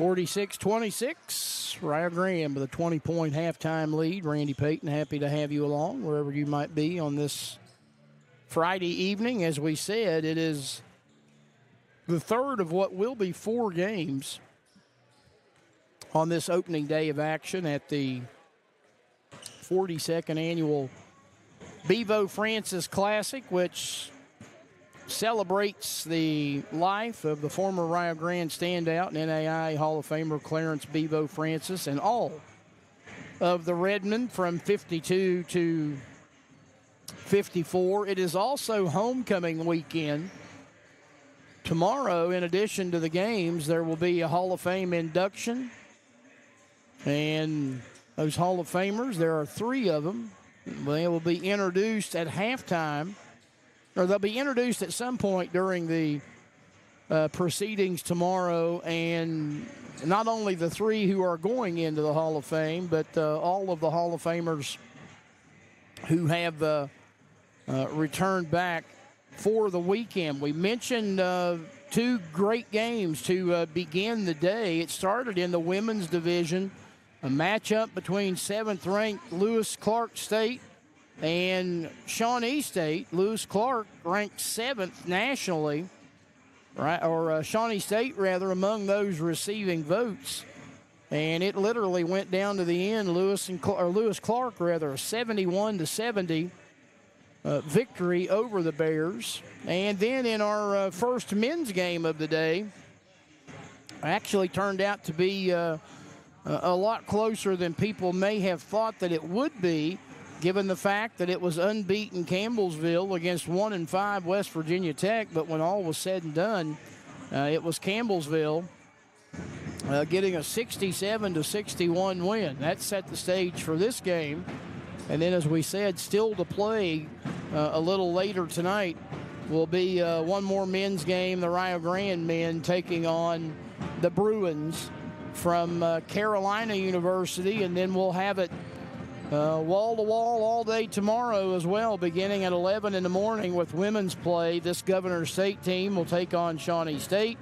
(46-26). Rio Grande with a 20-point halftime lead. Randy Payton, happy to have you along wherever you might be on this Friday evening. As we said, it is the third of what will be 4 games on this opening day of action at the 42nd annual Bevo Francis Classic, which celebrates the life of the former Rio Grande standout and NAI Hall of Famer Clarence Bevo Francis and all of the Redmen from 52 to 54. It is also homecoming weekend. Tomorrow, in addition to the games, there will be a Hall of Fame induction. And those Hall of Famers, there are 3 of them. They will be introduced at halftime, or they'll be introduced at some point during the proceedings tomorrow. And not only the 3 who are going into the Hall of Fame, but all of the Hall of Famers who have returned back for the weekend. We mentioned two great games to begin the day. It started in the women's division, a matchup between 7th-ranked Lewis Clark State and Shawnee State. Lewis Clark ranked 7th nationally, right, or Shawnee State rather, among those receiving votes. And it literally went down to the end. Lewis Clark rather, a 71-70 victory over the Bears. And then in our first men's game of the day, actually turned out to be a lot closer than people may have thought that it would be, given the fact that it was unbeaten Campbellsville against 1-5 West Virginia Tech. But when all was said and done, it was Campbellsville getting a 67-61 win. That set the stage for this game. And then, as we said, still to play a little later tonight will be one more men's game, the Rio Grande men taking on the Bruins from Carolina University. And then we'll have it wall-to-wall all day tomorrow as well, beginning at 11 in the morning with women's play. This Governor State team will take on Shawnee State.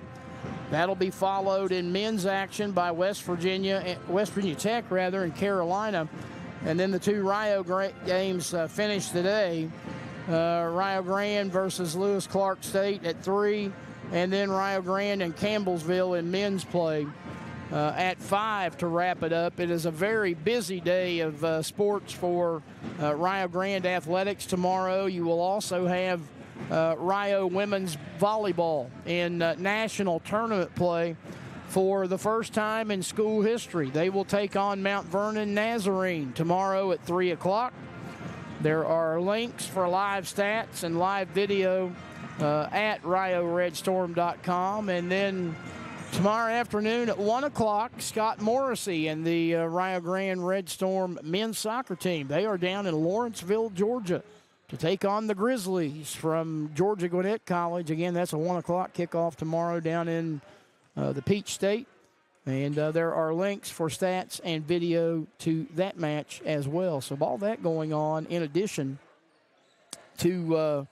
That'll be followed in men's action by West Virginia Tech and Carolina. And then the two Rio games finish today. Rio Grande versus Lewis Clark State at 3, and then Rio Grande and Campbellsville in men's play at 5 to wrap it up. It is a very busy day of sports for Rio Grande athletics tomorrow. You will also have Rio women's volleyball in national tournament play for the first time in school history. They will take on Mount Vernon Nazarene tomorrow at 3 o'clock. There are links for live stats and live video at RioRedStorm.com. And then tomorrow afternoon at 1 o'clock, Scott Morrissey and the Rio Grande Red Storm men's soccer team. They are down in Lawrenceville, Georgia, to take on the Grizzlies from Georgia Gwinnett College. Again, that's a 1 o'clock kickoff tomorrow down in the Peach State. And there are links for stats and video to that match as well. So all that going on in addition to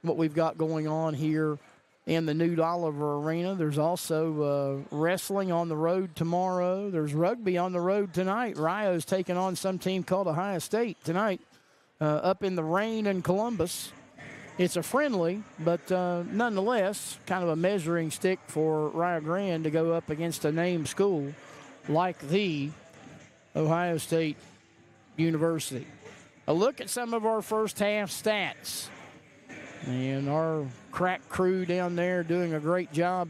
what we've got going on here in the Newt Oliver Arena. There's also wrestling on the road tomorrow. There's rugby on the road tonight. Rio's taking on some team called Ohio State tonight up in the rain in Columbus. It's a friendly, but nonetheless, kind of a measuring stick for Rio Grande to go up against a named school like the Ohio State University. A look at some of our first half stats. And our crack crew down there doing a great job.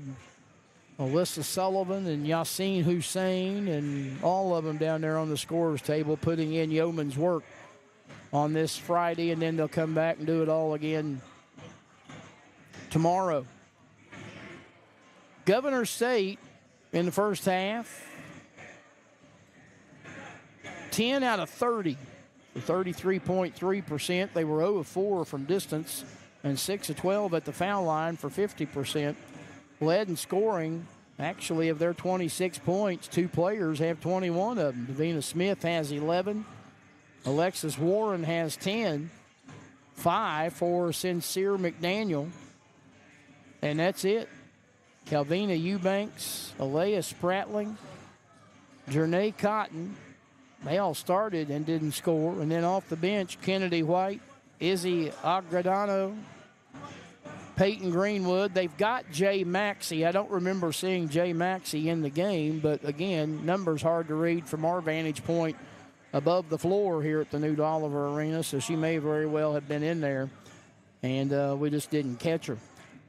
Alyssa Sullivan and Yassine Hussein and all of them down there on the scorer's table putting in yeoman's work on this Friday, and then they'll come back and do it all again tomorrow. Governor State in the first half, 10 out of 30 for 33.3%. They were 0 of 4 from distance and 6 of 12 at the foul line for 50%. Led in scoring, actually, of their 26 points, two players have 21 of them. Davina Smith has 11. Alexis Warren has 10, 5 for Sincere McDaniel, and that's it. Calvina Eubanks, Alea Spratling, Jernay Cotton, they all started and didn't score. And then off the bench, Kennedy White, Izzy Agradano, Peyton Greenwood. They've got Jay Maxey. I don't remember seeing Jay Maxey in the game, but again, numbers hard to read from our vantage point above the floor here at the Newt Oliver Arena, so she may very well have been in there, and we just didn't catch her.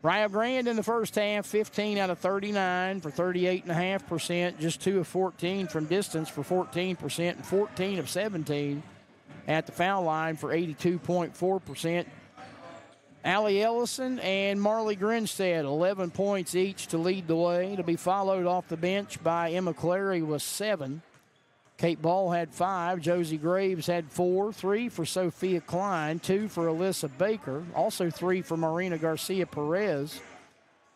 Rio Grande in the first half, 15 out of 39 for 38.5%, just 2 of 14 from distance for 14%, and 14 of 17 at the foul line for 82.4%. Allie Ellison and Marley Grinstead, 11 points each to lead the way, to be followed off the bench by Emma Clary with 7. Kate Ball had 5. Josie Graves had 4. 3 for Sophia Klein. 2 for Alyssa Baker. Also 3 for Marina Garcia Perez.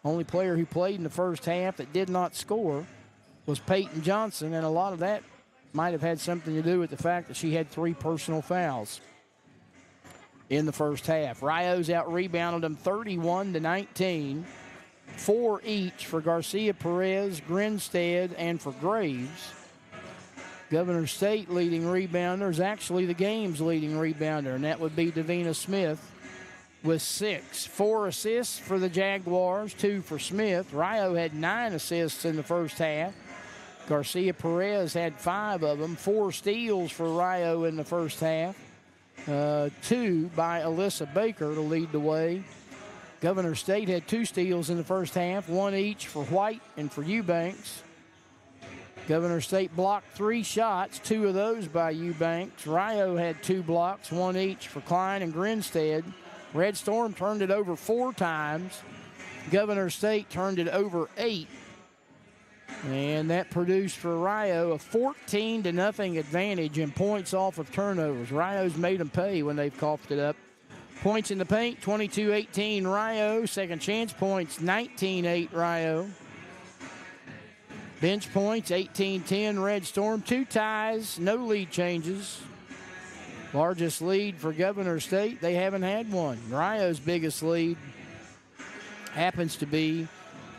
Only player who played in the first half that did not score was Peyton Johnson, and a lot of that might have had something to do with the fact that she had 3 personal fouls. in the first half. Rio's out-rebounded them 31-19. 4 each for Garcia Perez, Grinstead, and for Graves. Governor State leading rebounder is actually the game's leading rebounder, and that would be Davina Smith with 6. 4 assists for the Jaguars, 2 for Smith. Rio had 9 assists in the first half. Garcia Perez had 5 of them. 4 steals for Rio in the first half. 2 by Alyssa Baker to lead the way. Governor State had 2 steals in the first half, 1 each for White and for Eubanks. Governor State blocked 3 shots, 2 of those by Eubanks. Rio had 2 blocks, 1 each for Klein and Grinstead. Red Storm turned it over 4 times. Governor State turned it over 8. And that produced for Rio a 14-0 advantage in points off of turnovers. Rio's made them pay when they've coughed it up. Points in the paint, 22-18 Rio. Second chance points, 19-8 Rio. Bench points, 18-10 Red Storm. 2 ties, no lead changes. Largest lead for Governor State, they haven't had one. Rio's biggest lead happens to be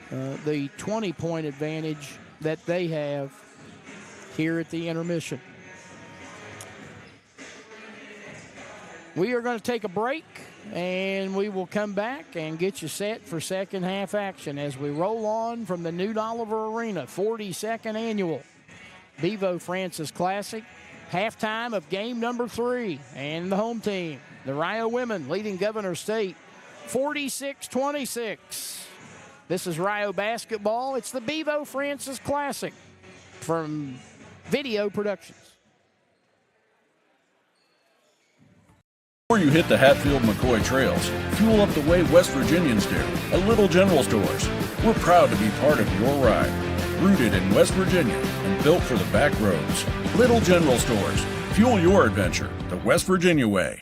the 20-point advantage that they have here at the intermission. We are going to take a break, and we will come back and get you set for second half action as we roll on from the Newt Oliver Arena 42nd Annual Bevo Francis Classic. Halftime of game number 3, and the home team, the Rio women, leading Governor State 46-26. This is Rio basketball. It's the Bevo Francis Classic from Video Productions. Before you hit the Hatfield-McCoy trails, fuel up the way West Virginians do at Little General Stores. We're proud to be part of your ride. Rooted in West Virginia and built for the back roads. Little General Stores. Fuel your adventure the West Virginia way.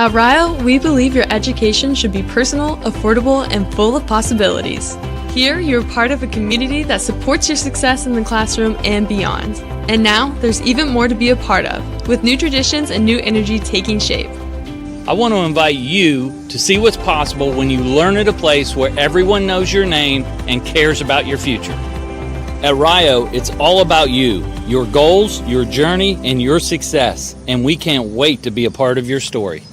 At Rio, we believe your education should be personal, affordable, and full of possibilities. Here, you're part of a community that supports your success in the classroom and beyond. And now, there's even more to be a part of, with new traditions and new energy taking shape. I want to invite you to see what's possible when you learn at a place where everyone knows your name and cares about your future. At Rio, it's all about you, your goals, your journey, and your success. And we can't wait to be a part of your story.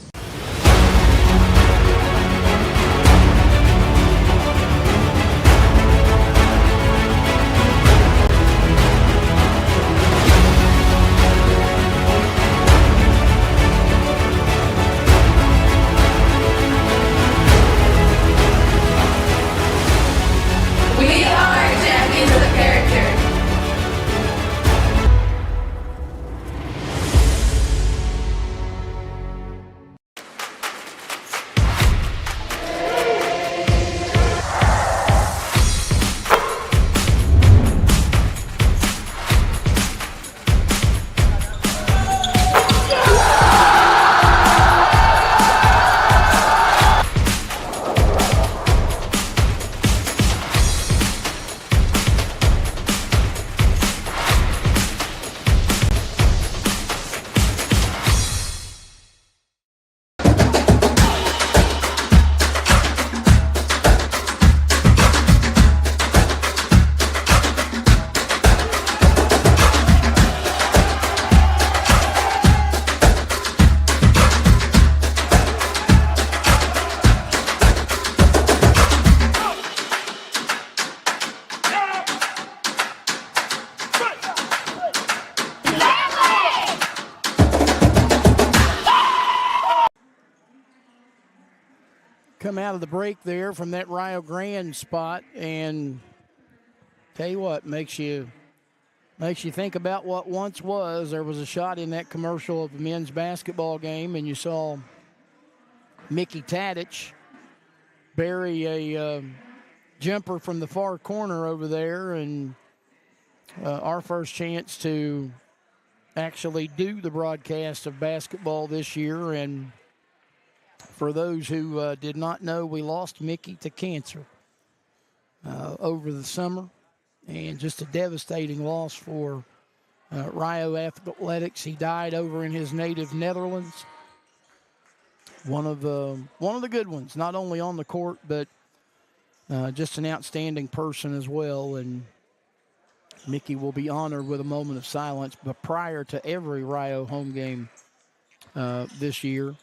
come out of the break there from that Rio Grande spot, and tell you what, makes you think about what once was. There was a shot in that commercial of the men's basketball game, and you saw Mickey Tadich bury a jumper from the far corner over there, and our first chance to actually do the broadcast of basketball this year. And for those who did not know, we lost Mickey to cancer over the summer, and just a devastating loss for Rio Athletics. He died over in his native Netherlands. One of the good ones, not only on the court, but just an outstanding person as well. And Mickey will be honored with a moment of silence, but prior to every Rio home game this year.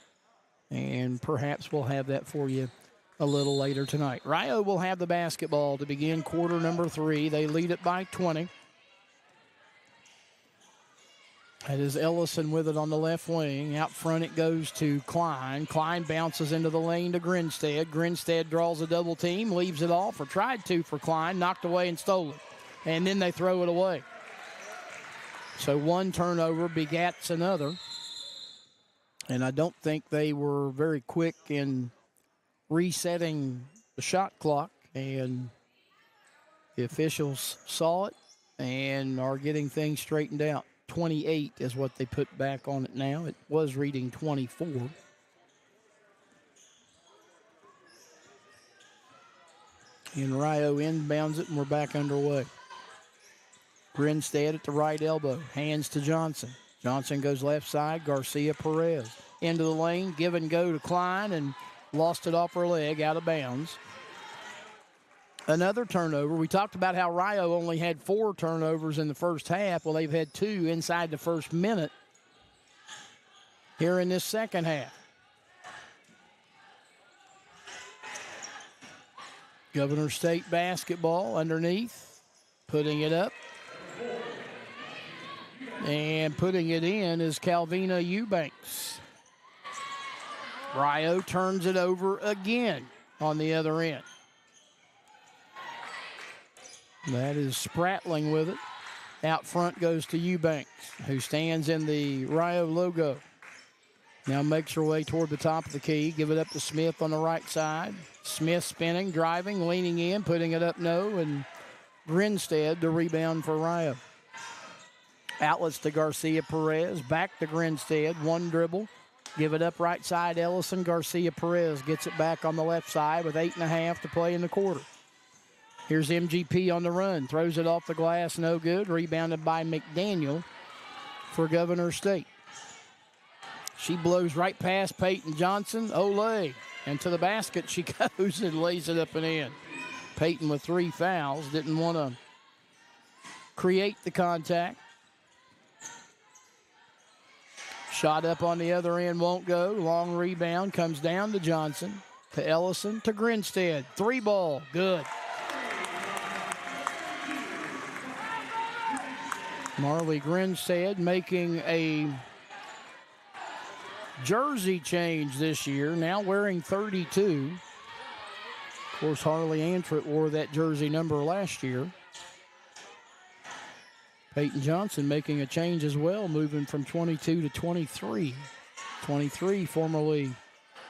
And perhaps we'll have that for you a little later tonight. Rio will have the basketball to begin quarter number 3. They lead it by 20. That is Ellison with it on the left wing. Out front it goes to Klein. Klein bounces into the lane to Grinstead. Grinstead draws a double team, leaves it off, or tried to for Klein, knocked away and stolen. And then they throw it away. So one turnover begats another. And I don't think they were very quick in resetting the shot clock. And the officials saw it and are getting things straightened out. 28 is what they put back on it now. It was reading 24. And Rio inbounds it, and we're back underway. Grinstead at the right elbow. Hands to Johnson. Johnson goes left side. Garcia Perez into the lane. Give and go to Klein, and lost it off her leg, out of bounds. Another turnover. We talked about how Rio only had 4 turnovers in the first half. Well, they've had 2 inside the first minute here in this second half. Governor State basketball underneath, putting it up. And putting it in is Calvina Eubanks. Rio turns it over again on the other end. That is Spratling with it. Out front goes to Eubanks, who stands in the Rio logo. Now makes her way toward the top of the key. Give it up to Smith on the right side. Smith spinning, driving, leaning in, putting it up no, and Grinstead the rebound for Rio. Outlets to Garcia Perez, back to Grinstead, one dribble. Give it up right side, Ellison. Garcia Perez gets it back on the left side with 8.5 to play in the quarter. Here's MGP on the run, throws it off the glass, no good. Rebounded by McDaniel for Governor State. She blows right past Peyton Johnson. Olay. And to the basket she goes and lays it up and in. Peyton with 3 fouls. Didn't want to create the contact. Shot up on the other end, won't go. Long rebound comes down to Johnson, to Ellison, to Grinstead. 3 ball, good. Marley Grinstead making a jersey change this year, now wearing 32. Of course, Harley Antrett wore that jersey number last year. Peyton Johnson making a change as well, moving from 22 to 23. 23, formerly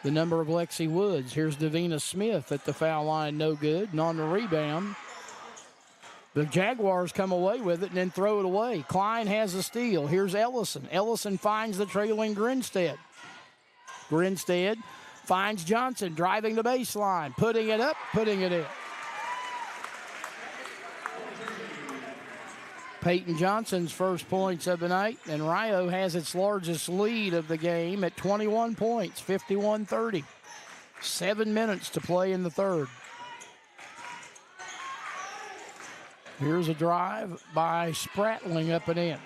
the number of Lexi Woods. Here's Davina Smith at the foul line, no good. And on the rebound, the Jaguars come away with it and then throw it away. Klein has a steal. Here's Ellison. Ellison finds the trailing Grinstead. Grinstead finds Johnson driving the baseline, putting it up, putting it in. Peyton Johnson's first points of the night, and Rio has its largest lead of the game at 21 points, 51-30. 7 minutes to play in the third. Here's a drive by Spratling up and in.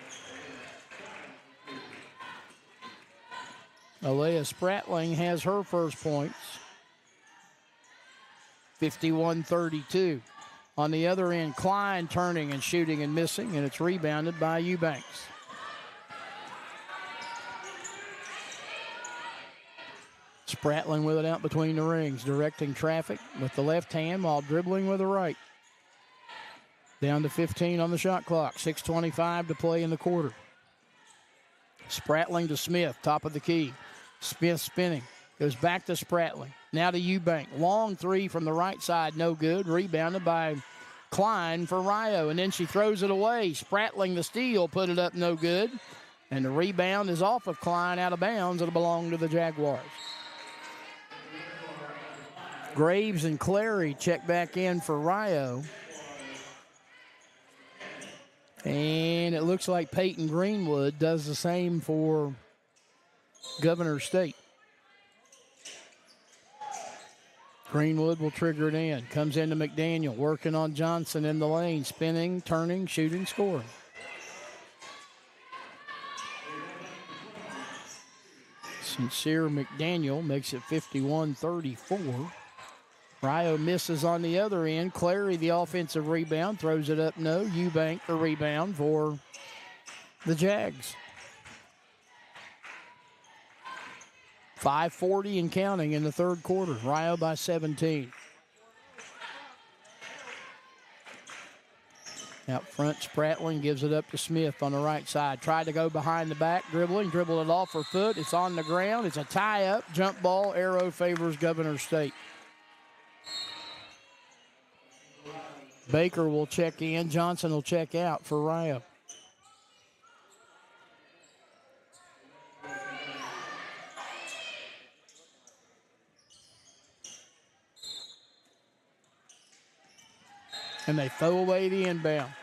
Alea Spratling has her first points. 51-32. On the other end, Klein turning and shooting and missing, and it's rebounded by Eubanks. Spratling with it out between the rings, directing traffic with the left hand while dribbling with the right. Down to 15 on the shot clock. 6:25 to play in the quarter. Spratling to Smith, top of the key. Smith spinning. Goes back to Spratling. Now to Eubank. Long three from the right side, no good. Rebounded by Klein for Rio, and then she throws it away. Spratling the steal, put it up, no good. And the rebound is off of Klein, out of bounds. It'll belong to the Jaguars. Graves and Clary check back in for Rio. And it looks like Peyton Greenwood does the same for Governor State. Greenwood will trigger it in. Comes into McDaniel, working on Johnson in the lane. Spinning, turning, shooting, scoring. Sincere McDaniel makes it 51-34. Rio misses on the other end. Clary, the offensive rebound, throws it up, no. Eubank, the rebound for the Jags. 5:40 and counting in the third quarter. Rio by 17. Out front, Spratling gives it up to Smith on the right side. Tried to go behind the back, dribbled it off her foot. It's on the ground. It's a tie-up. Jump ball. Arrow favors Governor State. Baker will check in. Johnson will check out for Rio. And they throw away the inbound.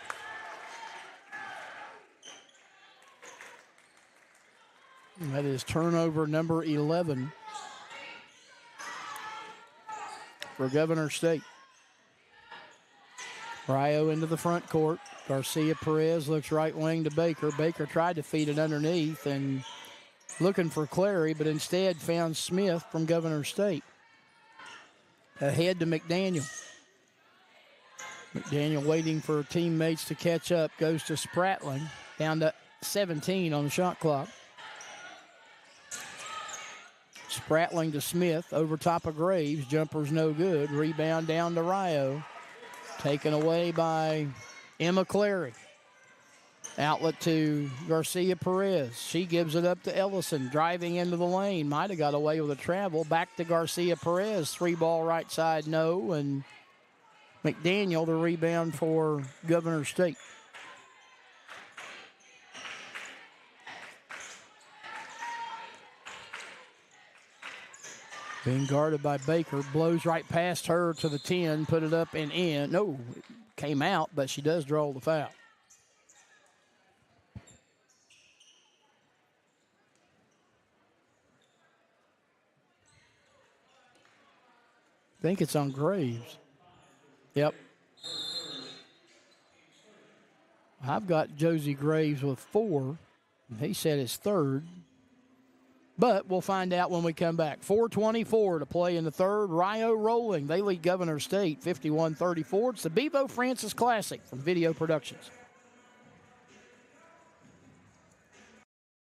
And that is turnover number 11 for Governor State. Rio into the front court. Garcia Perez looks right wing to Baker. Baker tried to feed it underneath and looking for Clary, but instead found Smith from Governor State. Ahead to McDaniel. McDaniel waiting for her teammates to catch up. Goes to Spratling. Down to 17 on the shot clock. Spratling to Smith over top of Graves. Jumper's no good. Rebound down to Rio. Taken away by Emma Clary. Outlet to Garcia Perez. She gives it up to Ellison. Driving into the lane. Might have got away with a travel. Back to Garcia Perez. 3-ball right side, no. And McDaniel, the rebound for Governor State. Being guarded by Baker. Blows right past her to the 10. Put it up and in. No, it came out, but she does draw the foul. I think it's on Graves. Yep. I've got Josie Graves with 4. He said it's third. But we'll find out when we come back. 4:24 to play in the third. Rio rolling. They lead Governor State 51-34. It's the Bevo Francis Classic from Video Productions.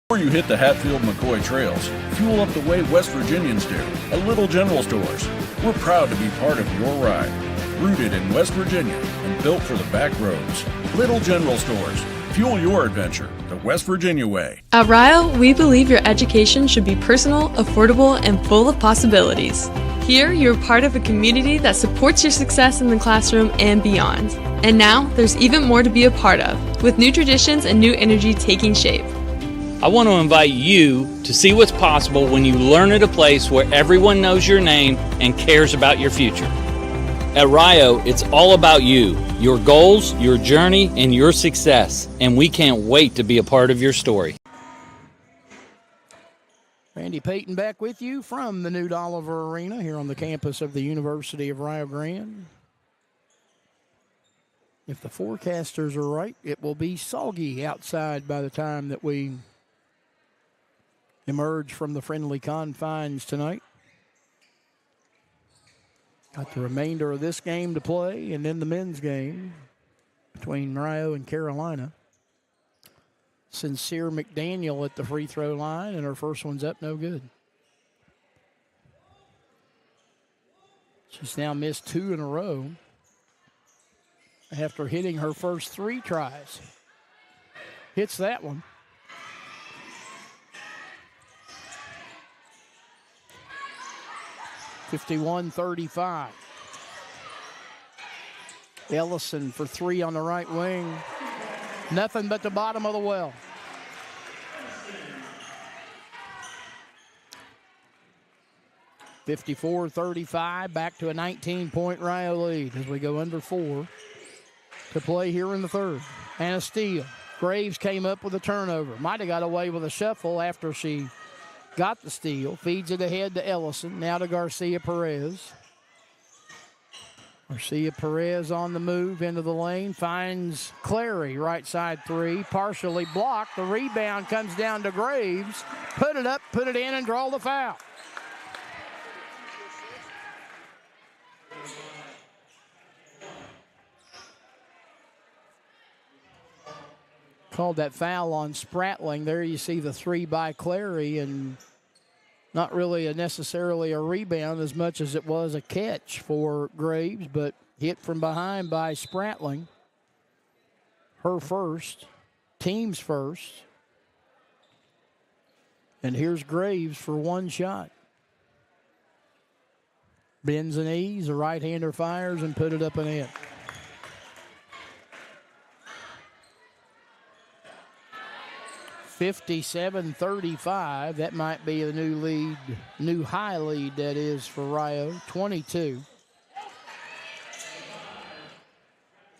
Before you hit the Hatfield-McCoy trails, fuel up the way West Virginians do at Little General Stores. We're proud to be part of your ride. Rooted in West Virginia and built for the back roads. Little General Stores. Fuel your adventure the West Virginia way. At Rio, we believe your education should be personal, affordable, and full of possibilities. Here, you're part of a community that supports your success in the classroom and beyond. And now, there's even more to be a part of, with new traditions and new energy taking shape. I want to invite you to see what's possible when you learn at a place where everyone knows your name and cares about your future. At Rio, it's all about you, your goals, your journey, and your success. And we can't wait to be a part of your story. Randy Payton back with you from the new Dolliver Arena here on the campus of the University of Rio Grande. If the forecasters are right, it will be soggy outside by the time that we emerge from the friendly confines tonight. Got the remainder of this game to play and then the men's game between Rio and Carolina. Sincere McDaniel at the free throw line, and her first one's up, no good. She's now missed 2 in a row after hitting her first 3 tries. Hits that one. (51-35). Ellison for 3 on the right wing. Nothing but the bottom of the well. (54-35). Back to a 19-point Rio lead as we go under 4 to play here in the third. And a steal. Graves came up with a turnover. Might have got away with a shuffle after she got the steal. Feeds it ahead to Ellison. Now to Garcia Perez. Garcia Perez on the move into the lane. Finds Clary, right side 3. Partially blocked. The rebound comes down to Graves. Put it up, put it in, and draw the foul. Called that foul on Spratling. There you see the 3 by Clary, and not really necessarily a rebound as much as it was a catch for Graves, but hit from behind by Spratling. Her first, team's first. And here's Graves for 1 shot. Bends and knees, a right-hander fires and put it up and in. (57-35). That might be the new lead, new high lead, that is, for Rio. 22.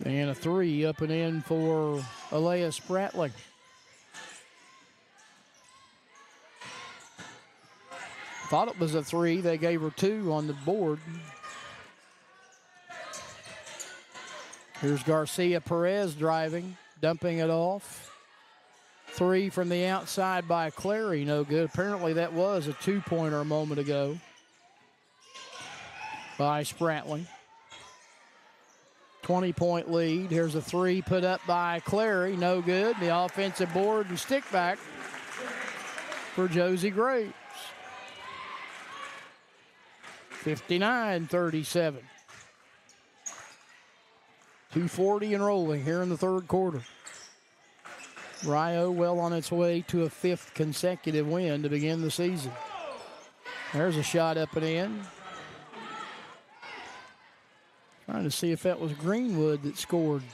And a 3 up and in for Alea Spratling. Thought it was a 3. They gave her 2 on the board. Here's Garcia Perez driving, dumping it off. 3 from the outside by Clary, no good. Apparently that was a 2-pointer a moment ago by Spratling. 20-point lead. Here's a 3 put up by Clary, no good. The offensive board and stick back for Josie Graves. 59-37. 2:40 and rolling here in the third quarter. Rio well on its way to a 5th consecutive win to begin the season. There's a shot up and in. Trying to see if that was Greenwood that scored.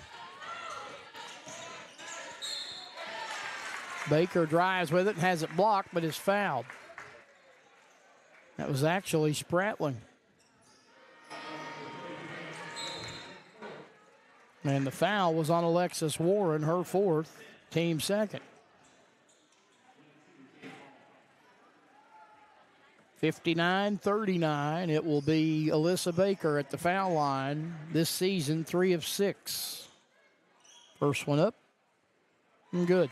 Baker drives with it and has it blocked, but is fouled. That was actually Spratling. And the foul was on Alexis Warren, her 4th. Team second. 59-39. It will be Alyssa Baker at the foul line this season, 3 of 6. First one up and good.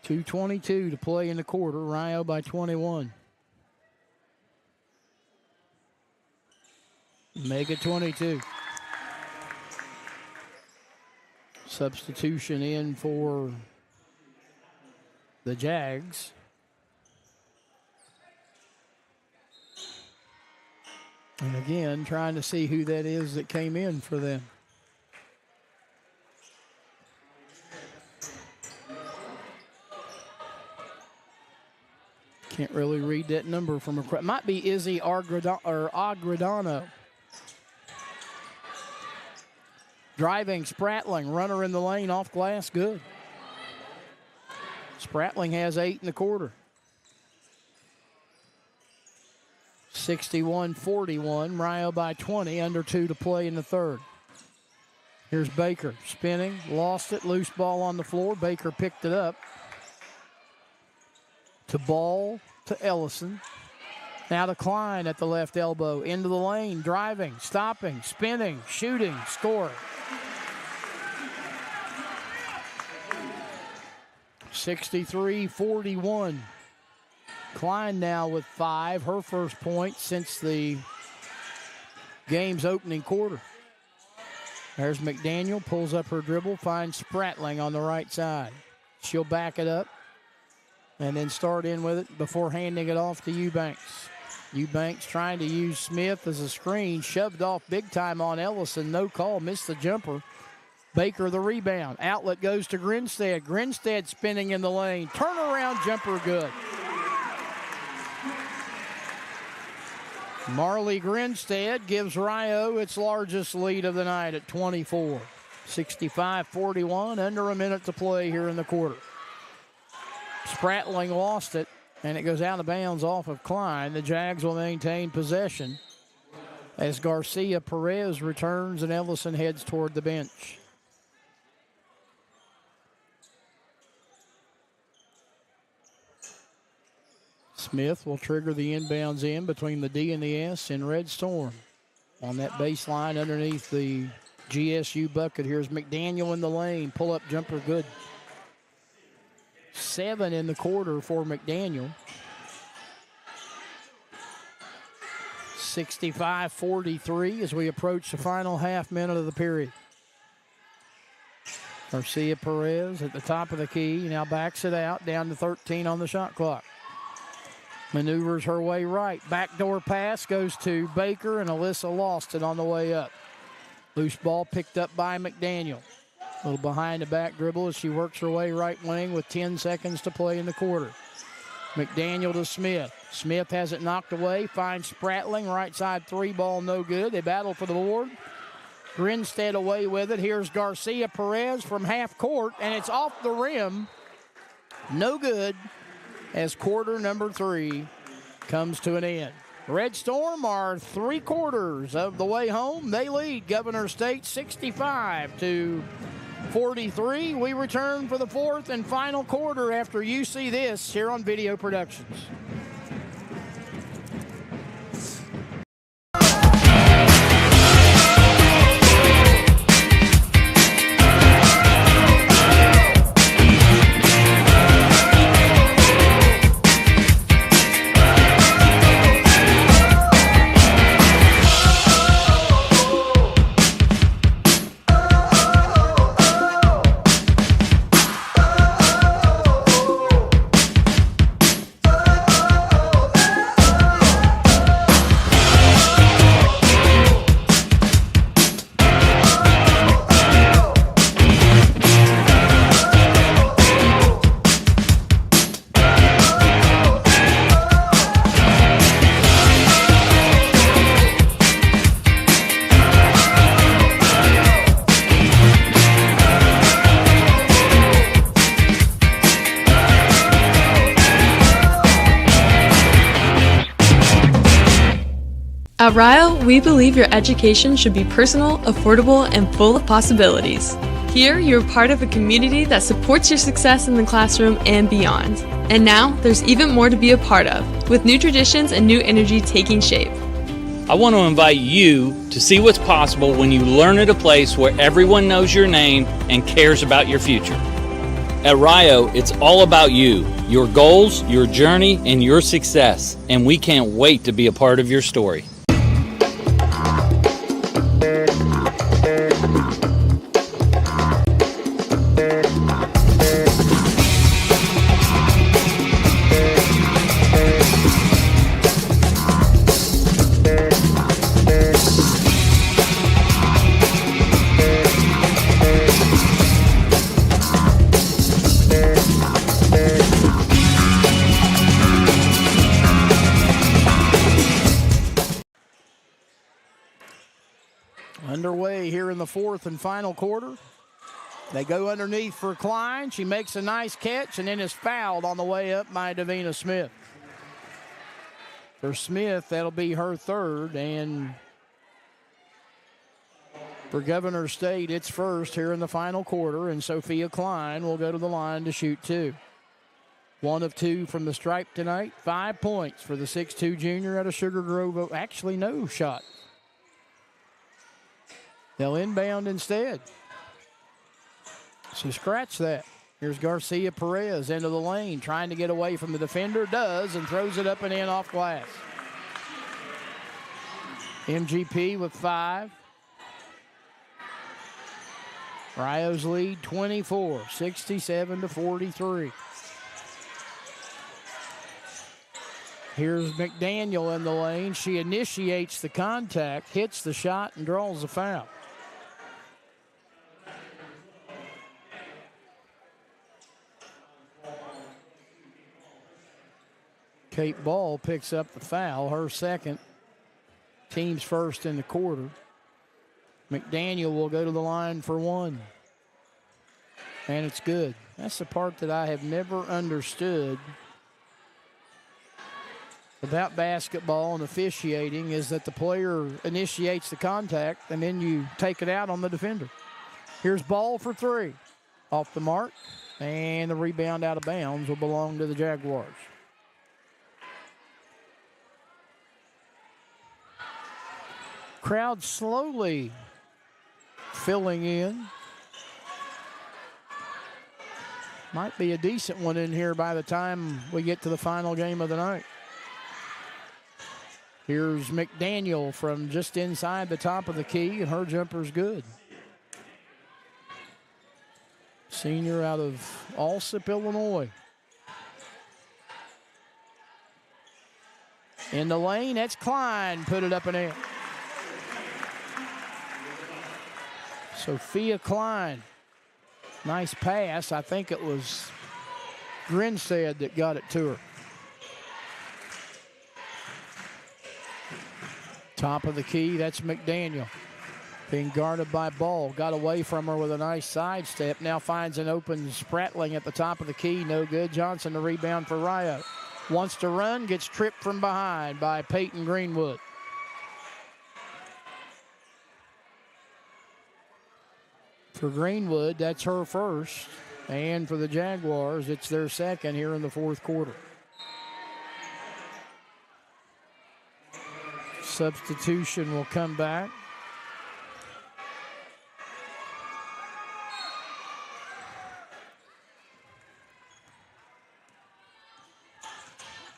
.222 to play in the quarter. Rio by 21. Mega 22. Substitution in for the Jags. And again, trying to see who that is that came in for them. Can't really read that number from a crowd. Might be Izzy Agredano. Driving Spratling, runner in the lane, off glass, good. Spratling has 8 in the quarter. 61-41, Rio by 20, under 2 to play in the third. Here's Baker, spinning, lost it, loose ball on the floor. Baker picked it up. To Ball, to Ellison. Now to Klein at the left elbow, into the lane, driving, stopping, spinning, shooting, scoring. 63-41. Klein now with 5, her first point since the game's opening quarter. There's McDaniel, pulls up her dribble, finds Spratling on the right side. She'll back it up. and then start in with it before handing it off to Eubanks. Eubanks trying to use Smith as a screen, shoved off big time on Ellison. No call, missed the jumper. Baker the rebound. Outlet goes to Grinstead. Grinstead spinning in the lane. Turnaround jumper good. Marley Grinstead gives Rio its largest lead of the night at 24. 65-41, under a minute to play here in the quarter. Spratling lost it, and it goes out of bounds off of Klein. The Jags will maintain possession as Garcia Perez returns and Ellison heads toward the bench. Smith will trigger the inbounds in between the D and the S in Red Storm. On that baseline underneath the GSU bucket, here's McDaniel in the lane. Pull-up jumper good. 7 in the quarter for McDaniel. 65-43 as we approach the final half minute of the period. Garcia Perez at the top of the key, now backs it out, down to 13 on the shot clock. Maneuvers her way right. Backdoor pass goes to Baker, and Alyssa lost it on the way up. Loose ball picked up by McDaniel. A little behind the back dribble as she works her way right wing with 10 seconds to play in the quarter. McDaniel to Smith. Smith has it knocked away, finds Spratling, right side three ball no good. They battle for the board. Grinstead away with it. Here's Garcia Perez from half court, and it's off the rim. No good as quarter number 3 comes to an end. Red Storm are 3/4 of the way home. They lead Governor State 65-43. We return for the fourth and final quarter after you see this here on Video Productions. At Rio, we believe your education should be personal, affordable, and full of possibilities. Here, you're part of a community that supports your success in the classroom and beyond. And now, there's even more to be a part of, with new traditions and new energy taking shape. I want to invite you to see what's possible when you learn at a place where everyone knows your name and cares about your future. At Rio, it's all about you, your goals, your journey, and your success. And we can't wait to be a part of your story. Underway here in the fourth and final quarter. They go underneath for Klein. She makes a nice catch and then is fouled on the way up by Davina Smith. For Smith, that'll be her third, and for Governor State, it's first here in the final quarter, and Sophia Klein will go to the line to shoot 2. 1 of 2 from the stripe tonight. 5 points for the 6'2 junior out of Sugar Grove. Actually, no shot. They'll inbound instead. So scratch that. Here's Garcia Perez into the lane, trying to get away from the defender. Does, and throws it up and in off glass. MGP with 5. Rio's lead 24, 67-43. Here's McDaniel in the lane. She initiates the contact, hits the shot, and draws the foul. Kate Ball picks up the foul, her second. Team's first in the quarter. McDaniel will go to the line for one. And it's good. That's the part that I have never understood about basketball and officiating, is that the player initiates the contact and then you take it out on the defender. Here's Ball for three. Off the mark, and the rebound out of bounds will belong to the Jaguars. Crowd slowly filling in. Might be a decent one in here by the time we get to the final game of the night. Here's McDaniel from just inside the top of the key, and her jumper's good. Senior out of Alsip, Illinois. In the lane, that's Klein. Put it up and in. Sophia Klein. Nice pass. I think it was Grinstead that got it to her. Top of the key, that's McDaniel. Being guarded by Ball. Got away from her with a nice sidestep. Now finds an open Spratling at the top of the key. No good. Johnson the rebound for Rio. Wants to run, gets tripped from behind by Peyton Greenwood. For Greenwood, that's her first. And for the Jaguars, it's their second here in the fourth quarter. Substitution will come back.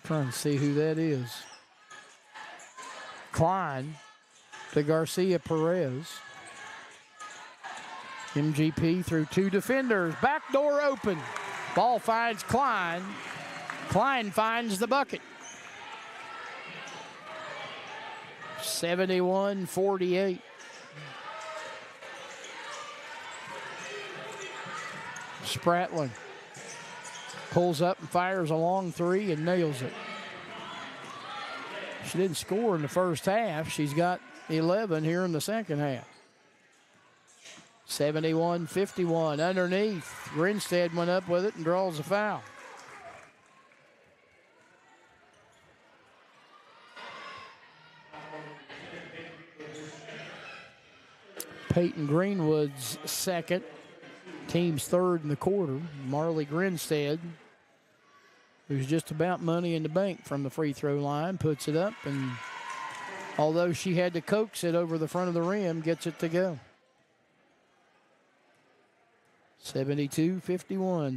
Trying to see who that is. Klein to Garcia Perez. MGP through two defenders. Back door open. Ball finds Klein. Klein finds the bucket. 71-48. Spratling pulls up and fires a long three and nails it. She didn't score in the first half. She's got 11 here in the second half. 71-51. Underneath, Grinstead went up with it and draws a foul. Peyton Greenwood's second, team's third in the quarter. Marley Grinstead, who's just about money in the bank from the free throw line, puts it up, and although she had to coax it over the front of the rim, gets it to go. 72-51,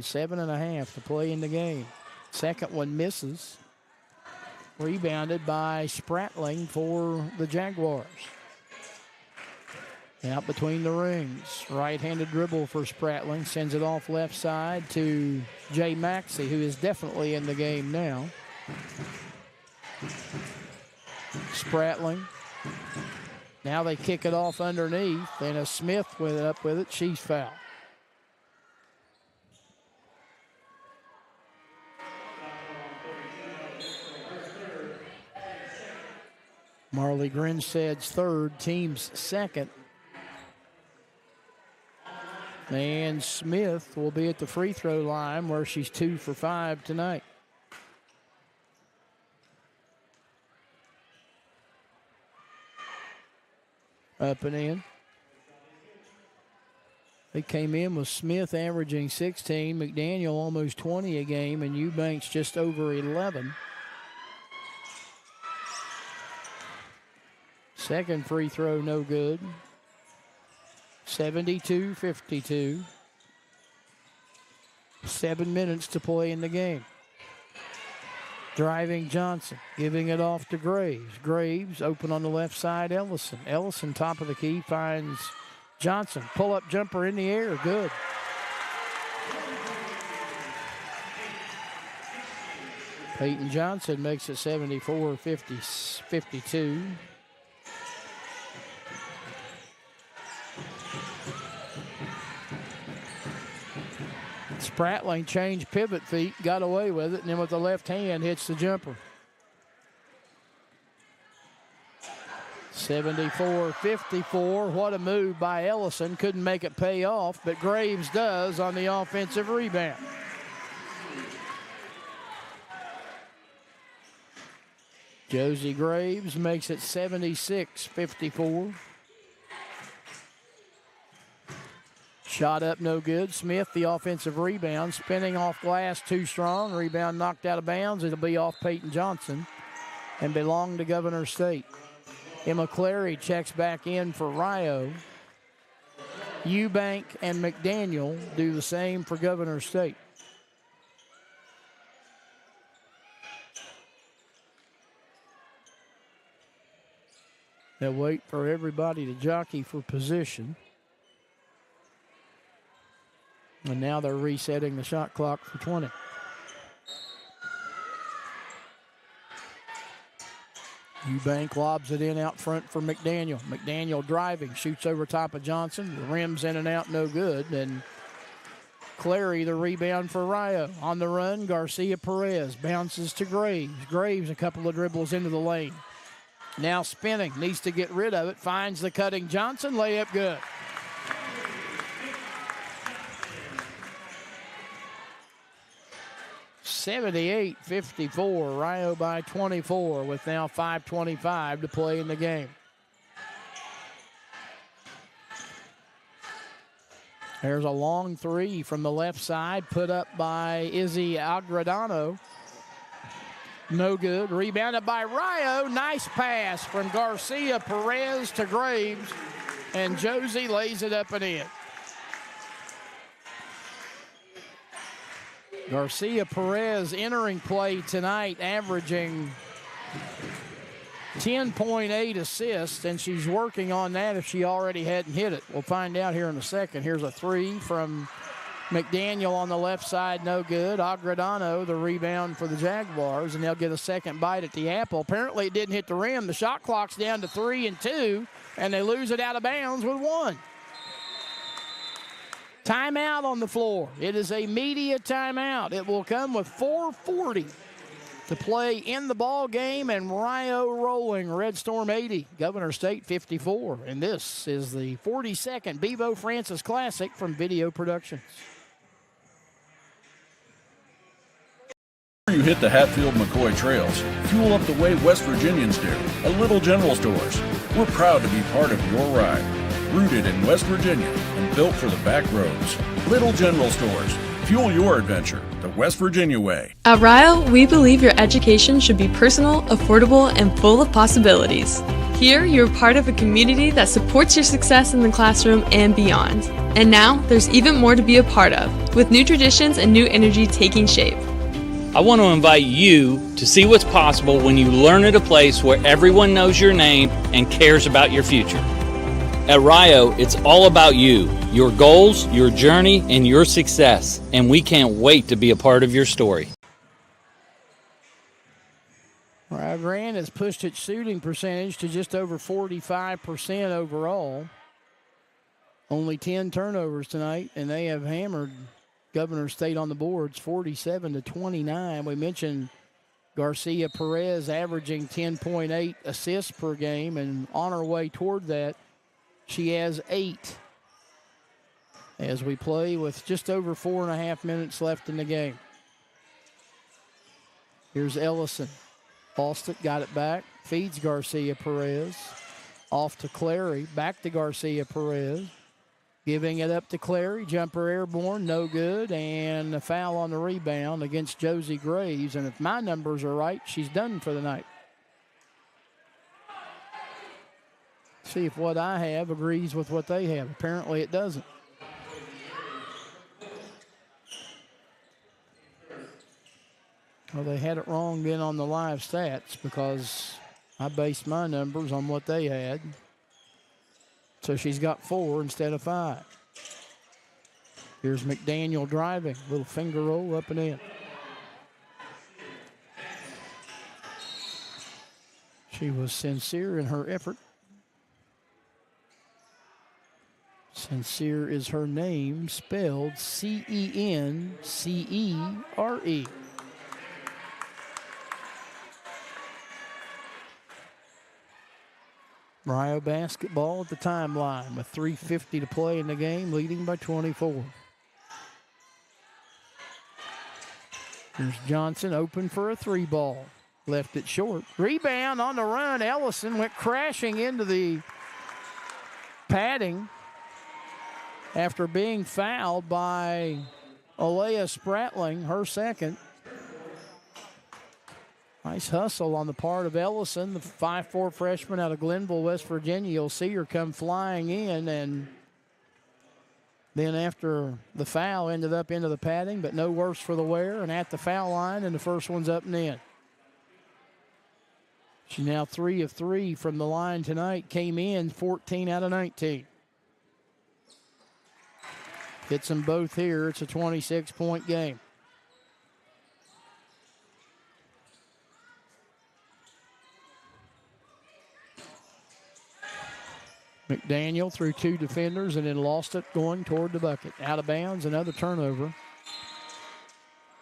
7.5 to play in the game. Second one misses. Rebounded by Spratling for the Jaguars. Out between the rings. Right-handed dribble for Spratling. Sends it off left side to Jay Maxey, who is definitely in the game now. Spratling. Now they kick it off underneath, and as Smith went up with it, she's fouled. Marley Grinstead's third, team's second. And Smith will be at the free throw line where she's 2 for 5 tonight. Up and in. They came in with Smith averaging 16, McDaniel almost 20 a game, and Eubanks just over 11. Second free throw, no good. 72-52. 7 minutes to play in the game. Driving Johnson, giving it off to Graves. Graves open on the left side, Ellison. Ellison, top of the key, finds Johnson. Pull-up jumper in the air, good. Peyton Johnson makes it 74-52. Spratling changed pivot feet, got away with it, and then with the left hand hits the jumper. 74-54. What a move by Ellison. Couldn't make it pay off, but Graves does on the offensive rebound. Josie Graves makes it 76-54. Shot up, no good. Smith, the offensive rebound, spinning off glass, too strong. Rebound knocked out of bounds. It'll be off Peyton Johnson and belong to Governor State. Emma Clary checks back in for Rio. Eubank and McDaniel do the same for Governor State. They'll wait for everybody to jockey for position. And now they're resetting the shot clock for 20. Eubank lobs it in out front for McDaniel. McDaniel driving, shoots over top of Johnson. The rim's in and out, no good. And Clary, the rebound for Rio. On the run, Garcia Perez bounces to Graves. Graves a couple of dribbles into the lane. Now spinning, needs to get rid of it. Finds the cutting Johnson, layup good. (78-54), Rio by 24 with now 5:25 to play in the game. There's a long three from the left side put up by Izzy Agradano. No good. Rebounded by Rio. Nice pass from Garcia Perez to Graves. And Josie lays it up and in. Garcia Perez entering play tonight, averaging 10.8 assists, and she's working on that if she already hadn't hit it. We'll find out here in a second. Here's a three from McDaniel on the left side, no good. Agradano, the rebound for the Jaguars, and they'll get a second bite at the apple. Apparently it didn't hit the rim. The shot clock's down to 3 and 2, and they lose it out of bounds with 1. Timeout on the floor. It is a media timeout. It will come with 4:40 to play in the ball game, and Rio rolling. Red Storm 80, Governor State 54. And this is the 42nd Bevo Francis Classic from Video Productions. You hit the Hatfield-McCoy trails. Fuel up the way West Virginians do. A Little General Stores. We're proud to be part of your ride. Rooted in West Virginia and built for the back roads. Little General Stores. Fuel your adventure the West Virginia way. At Rio, we believe your education should be personal, affordable, and full of possibilities. Here, you're part of a community that supports your success in the classroom and beyond. And now, there's even more to be a part of, with new traditions and new energy taking shape. I want to invite you to see what's possible when you learn at a place where everyone knows your name and cares about your future. At Rio, it's all about you, your goals, your journey, and your success, and we can't wait to be a part of your story. Rio Grande has pushed its shooting percentage to just over 45% overall. Only 10 turnovers tonight, and they have hammered Governor State on the boards, 47-29. We mentioned Garcia Perez averaging 10.8 assists per game, and on her way toward that, she has 8 as we play with just over 4.5 minutes left in the game. Here's Ellison. Boston got it back, feeds Garcia Perez. Off to Clary, back to Garcia Perez. Giving it up to Clary, jumper airborne, no good, and a foul on the rebound against Josie Graves. And if my numbers are right, she's done for the night. See if what I have agrees with what they have. Apparently it doesn't. Well, they had it wrong then on the live stats because I based my numbers on what they had. So she's got 4 instead of 5. Here's McDaniel driving. Little finger roll up and in. She was sincere in her effort. Sincere is her name, spelled C-E-N-C-E-R-E. Rio basketball at the timeline with 3:50 to play in the game, leading by 24. Here's Johnson open for a three ball. Left it short. Rebound on the run. Ellison went crashing into the padding after being fouled by Alea Spratling, her second. Nice hustle on the part of Ellison, the 5'4" freshman out of Glenville, West Virginia. You'll see her come flying in, and then after the foul ended up into the padding, but no worse for the wear, and at the foul line, and the first one's up and in. She's now 3 of 3 from the line tonight. Came in 14 out of 19. Hits them both here. It's a 26-point game. McDaniel through two defenders and then lost it going toward the bucket. Out of bounds, another turnover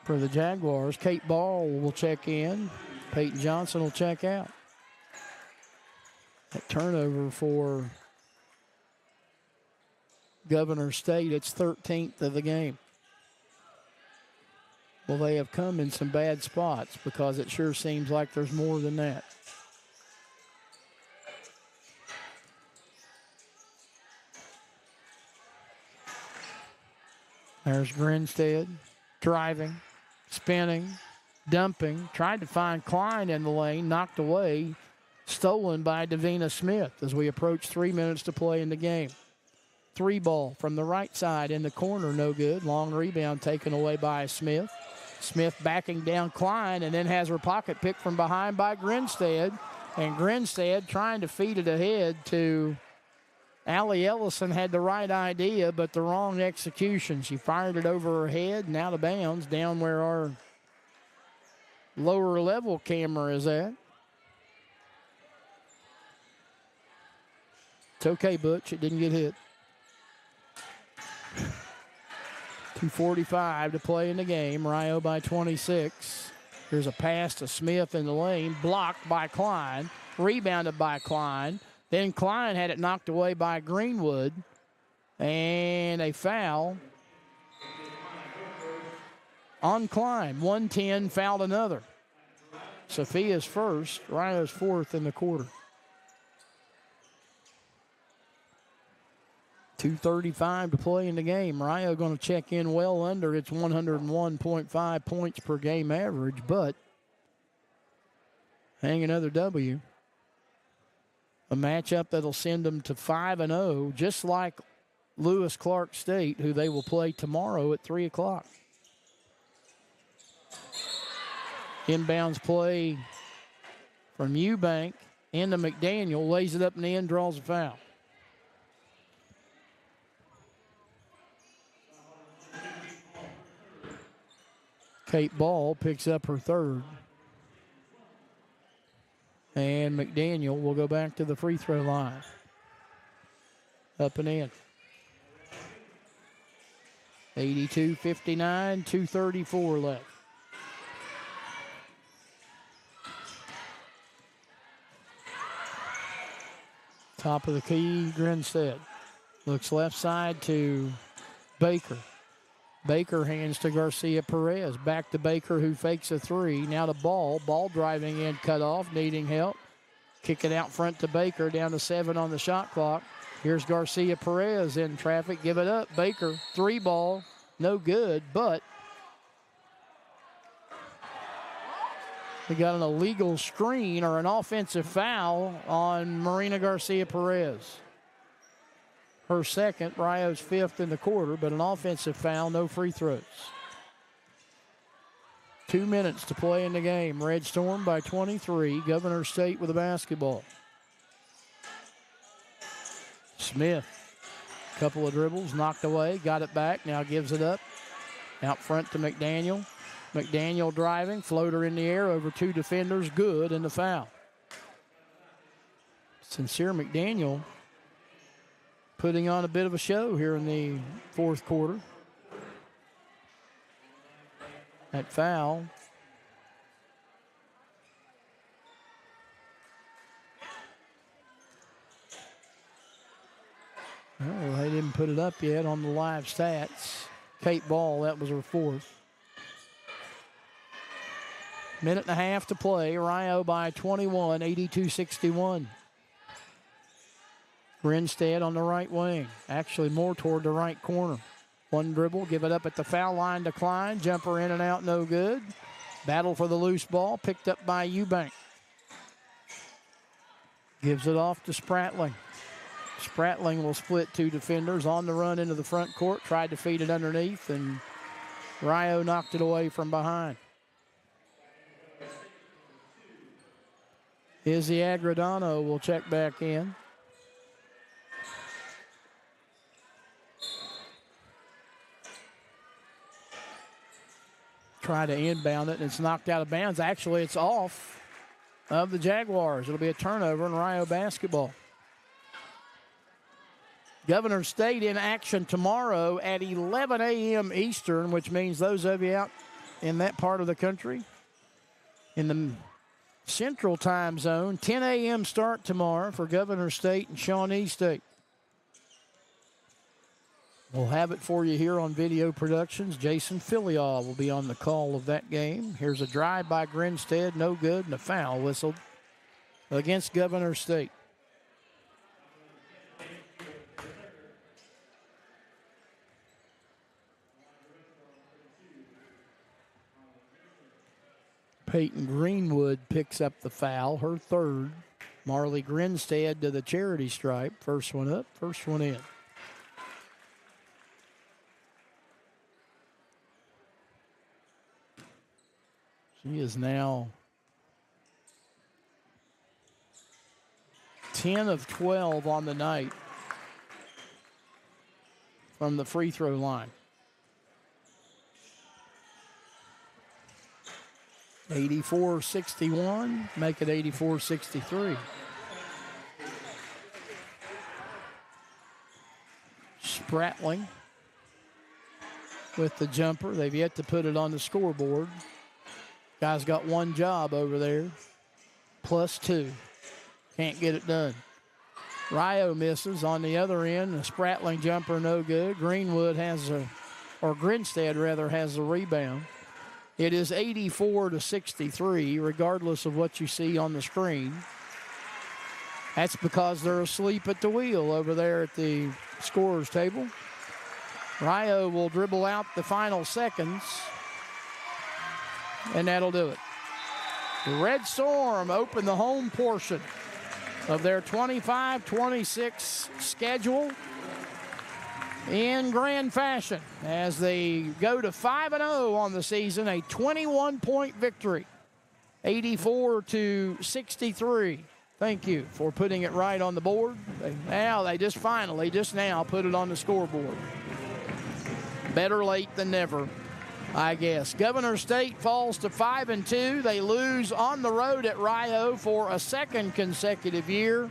for the Jaguars. Kate Ball will check in. Peyton Johnson will check out. That turnover for Governor State, it's 13th of the game. Well, they have come in some bad spots because it sure seems like there's more than that. There's Grinstead driving, spinning, dumping, tried to find Klein in the lane, knocked away, stolen by Davina Smith as we approach 3 minutes to play in the game. Three ball from the right side in the corner, no good. Long rebound taken away by Smith. Smith backing down Klein and then has her pocket picked from behind by Grinstead. And Grinstead trying to feed it ahead to Allie Ellison. Had the right idea, but the wrong execution. She fired it over her head and out of bounds, down where our lower level camera is at. It's okay, Butch. It didn't get hit. 2:45 to play in the game. Rio by 26. Here's a pass to Smith in the lane. Blocked by Klein. Rebounded by Klein. Then Klein had it knocked away by Greenwood. And a foul on Klein. 110 fouled another. Sophia's first. Rio's fourth in the quarter. 2:35 to play in the game. Rio going to check in well under its 101.5 points per game average, but hang another W. A matchup that'll send them to 5-0, just like Lewis Clark State, who they will play tomorrow at 3 o'clock. Inbounds play from Eubank into McDaniel, lays it up and in, draws a foul. Kate Ball picks up her third. And McDaniel will go back to the free throw line. Up and in. 82-59, 2:34 left. Top of the key, Grinstead. Looks left side to Baker. Baker hands to Garcia Perez. Back to Baker, who fakes a three. Now to Ball. Ball driving in, cut off, needing help. Kick it out front to Baker, down to 7 on the shot clock. Here's Garcia Perez in traffic. Give it up. Baker, three ball, no good, but we got an illegal screen or an offensive foul on Marina Garcia Perez. Her second, Rio's fifth in the quarter, but an offensive foul, no free throws. 2 minutes to play in the game. Red Storm by 23. Governor State with the basketball. Smith, couple of dribbles, knocked away, got it back, now gives it up. Out front to McDaniel. McDaniel driving, floater in the air over two defenders, good, and the foul. Sincere McDaniel putting on a bit of a show here in the fourth quarter. That foul. Well, they didn't put it up yet on the live stats. Kate Ball, that was her fourth. Minute and a half to play. Rio by 21, 82-61. Grinstead on the right wing. Actually more toward the right corner. One dribble, give it up at the foul line, decline. Jumper in and out, no good. Battle for the loose ball, picked up by Eubank. Gives it off to Spratling. Spratling will split two defenders on the run into the front court. Tried to feed it underneath, and Rio knocked it away from behind. Izzy Agredano will check back in. Try to inbound it, and it's knocked out of bounds. Actually, it's off of the Jaguars. It'll be a turnover in Rio basketball. Governor State in action tomorrow at 11 a.m. Eastern, which means those of you out in that part of the country in the Central Time Zone, 10 a.m. start tomorrow for Governor State and Shawnee State. We'll have it for you here on Video Productions. Jason Filial will be on the call of that game. Here's a drive by Grinstead, no good, and a foul whistled against Governor State. Peyton Greenwood picks up the foul, her third. Marley Grinstead to the charity stripe. First one up, first one in. She is now 10 of 12 on the night from the free throw line. 84-61, make it 84-63. Spratling with the jumper. They've yet to put it on the scoreboard. Guy's got one job over there, +2. Can't get it done. Rio misses on the other end. A Spratling jumper, no good. Greenwood has Grinstead rather has the rebound. It is 84-63, regardless of what you see on the screen. That's because they're asleep at the wheel over there at the scorer's table. Rio will dribble out the final seconds, and that'll do it. The Red Storm open the home portion of their 25-26 schedule in grand fashion as they go to 5-0 on the season, a 21-point victory, 84-63. Thank you for putting it right on the board. They just now put it on the scoreboard. Better late than never, I guess. Governor State falls to 5-2. They lose on the road at Rio for a second consecutive year.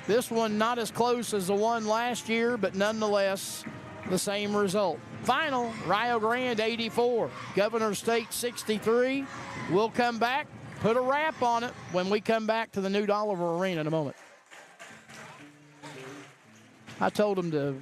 This one not as close as the one last year, but nonetheless the same result. Final, Rio Grande 84, Governor State 63. We'll come back, put a wrap on it when we come back to the new Dolliver Arena in a moment. I told him to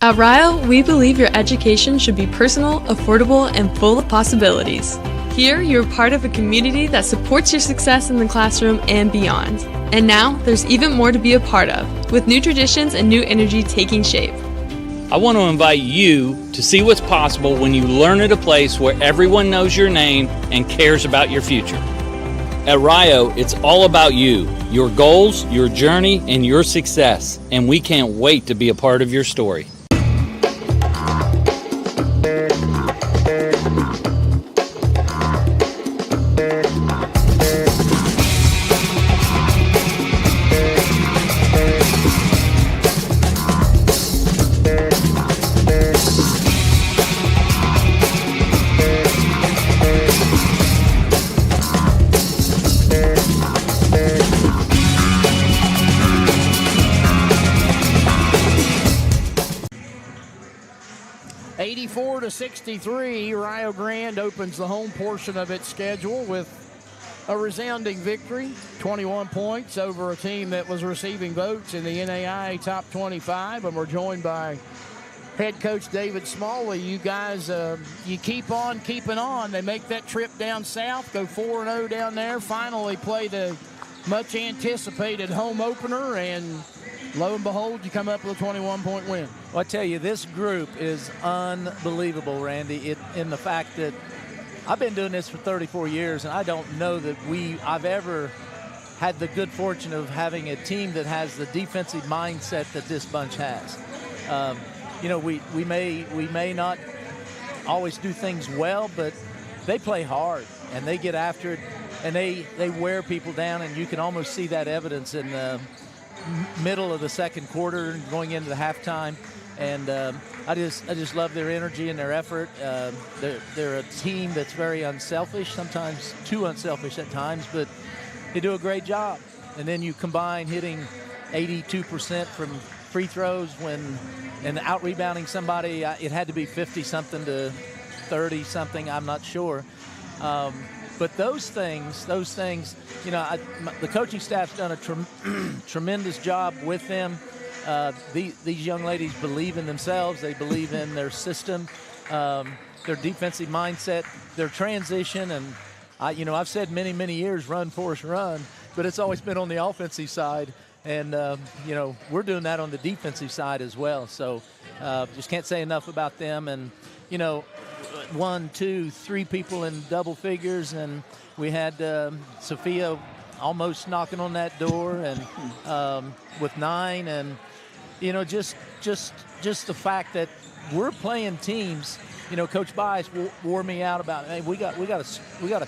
At Rio, we believe your education should be personal, affordable, and full of possibilities. Here, you're part of a community that supports your success in the classroom and beyond. And now, there's even more to be a part of, with new traditions and new energy taking shape. I want to invite you to see what's possible when you learn at a place where everyone knows your name and cares about your future. At Rio, it's all about you, your goals, your journey, and your success. And we can't wait to be a part of your story. 64-63, Rio Grande opens the home portion of its schedule with a resounding victory, 21 points over a team that was receiving votes in the NAIA Top 25, and we're joined by head coach David Smalley. You guys, you keep on keeping on. They make that trip down south, go 4-0 down there, finally play the much anticipated home opener, and lo and behold, you come up with a 21-point win. Well, I tell you, this group is unbelievable, Randy, in the fact that I've been doing this for 34 years, and I don't know that I've ever had the good fortune of having a team that has the defensive mindset that this bunch has. You know, we may not always do things well, but they play hard, and they get after it, and they wear people down, and you can almost see that evidence in the middle of the second quarter and going into the halftime. And I just love their energy and their effort. They're a team that's very unselfish, sometimes too unselfish at times, but they do a great job. And then you combine hitting 82% from free throws and out rebounding somebody. It had to be 50-something to 30-something, I'm not sure. But those things, you know, the coaching staff's done a tremendous job with them. These young ladies believe in themselves. They believe in their system, their defensive mindset, their transition. And, I've said many years, run, force, run, but it's always been on the offensive side. And, we're doing that on the defensive side as well. So just can't say enough about them. And, 1, 2, 3 people in double figures, and we had Sophia almost knocking on that door, and with 9, and just the fact that we're playing teams. Coach Bias wore me out about it. Hey, we got to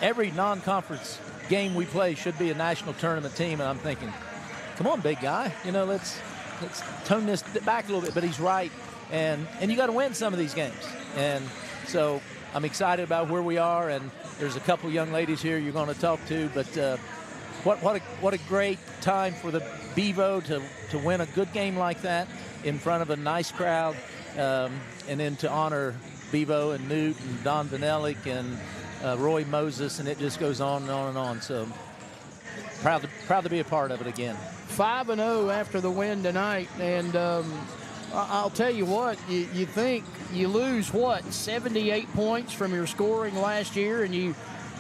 every non-conference game we play should be a national tournament team, and I'm thinking, come on, big guy, let's tone this back a little bit. But he's right, and you got to win some of these games. And so I'm excited about where we are, and there's a couple young ladies here you're going to talk to. But what a great time for the Bevo to win a good game like that in front of a nice crowd, and then to honor Bevo and Newt and Don Vanellick and Roy Moses, and it just goes on and on and on. So proud to be a part of it again. 5-0 after the win tonight, and I'll tell you what, you think you lose, 78 points from your scoring last year, and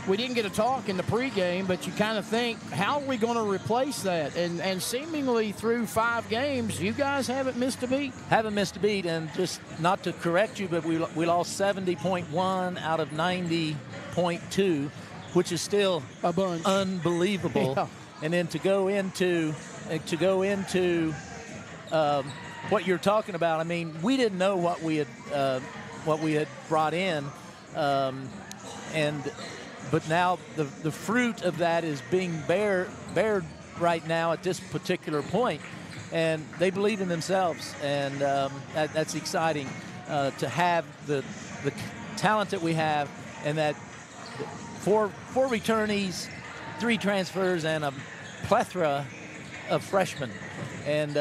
we didn't get a talk in the pregame, but you kind of think, how are we going to replace that? And seemingly through 5 games, you guys haven't missed a beat. Haven't missed a beat, and just not to correct you, but we lost 70.1 out of 90.2, which is still a bunch. Unbelievable. Yeah. And then to go into what you're talking about, I mean, we didn't know what we had brought in, but now the fruit of that is being bared right now at this particular point, and they believe in themselves, and that's exciting to have the talent that we have, and that 4 returnees, 3 transfers, and a plethora of freshmen. And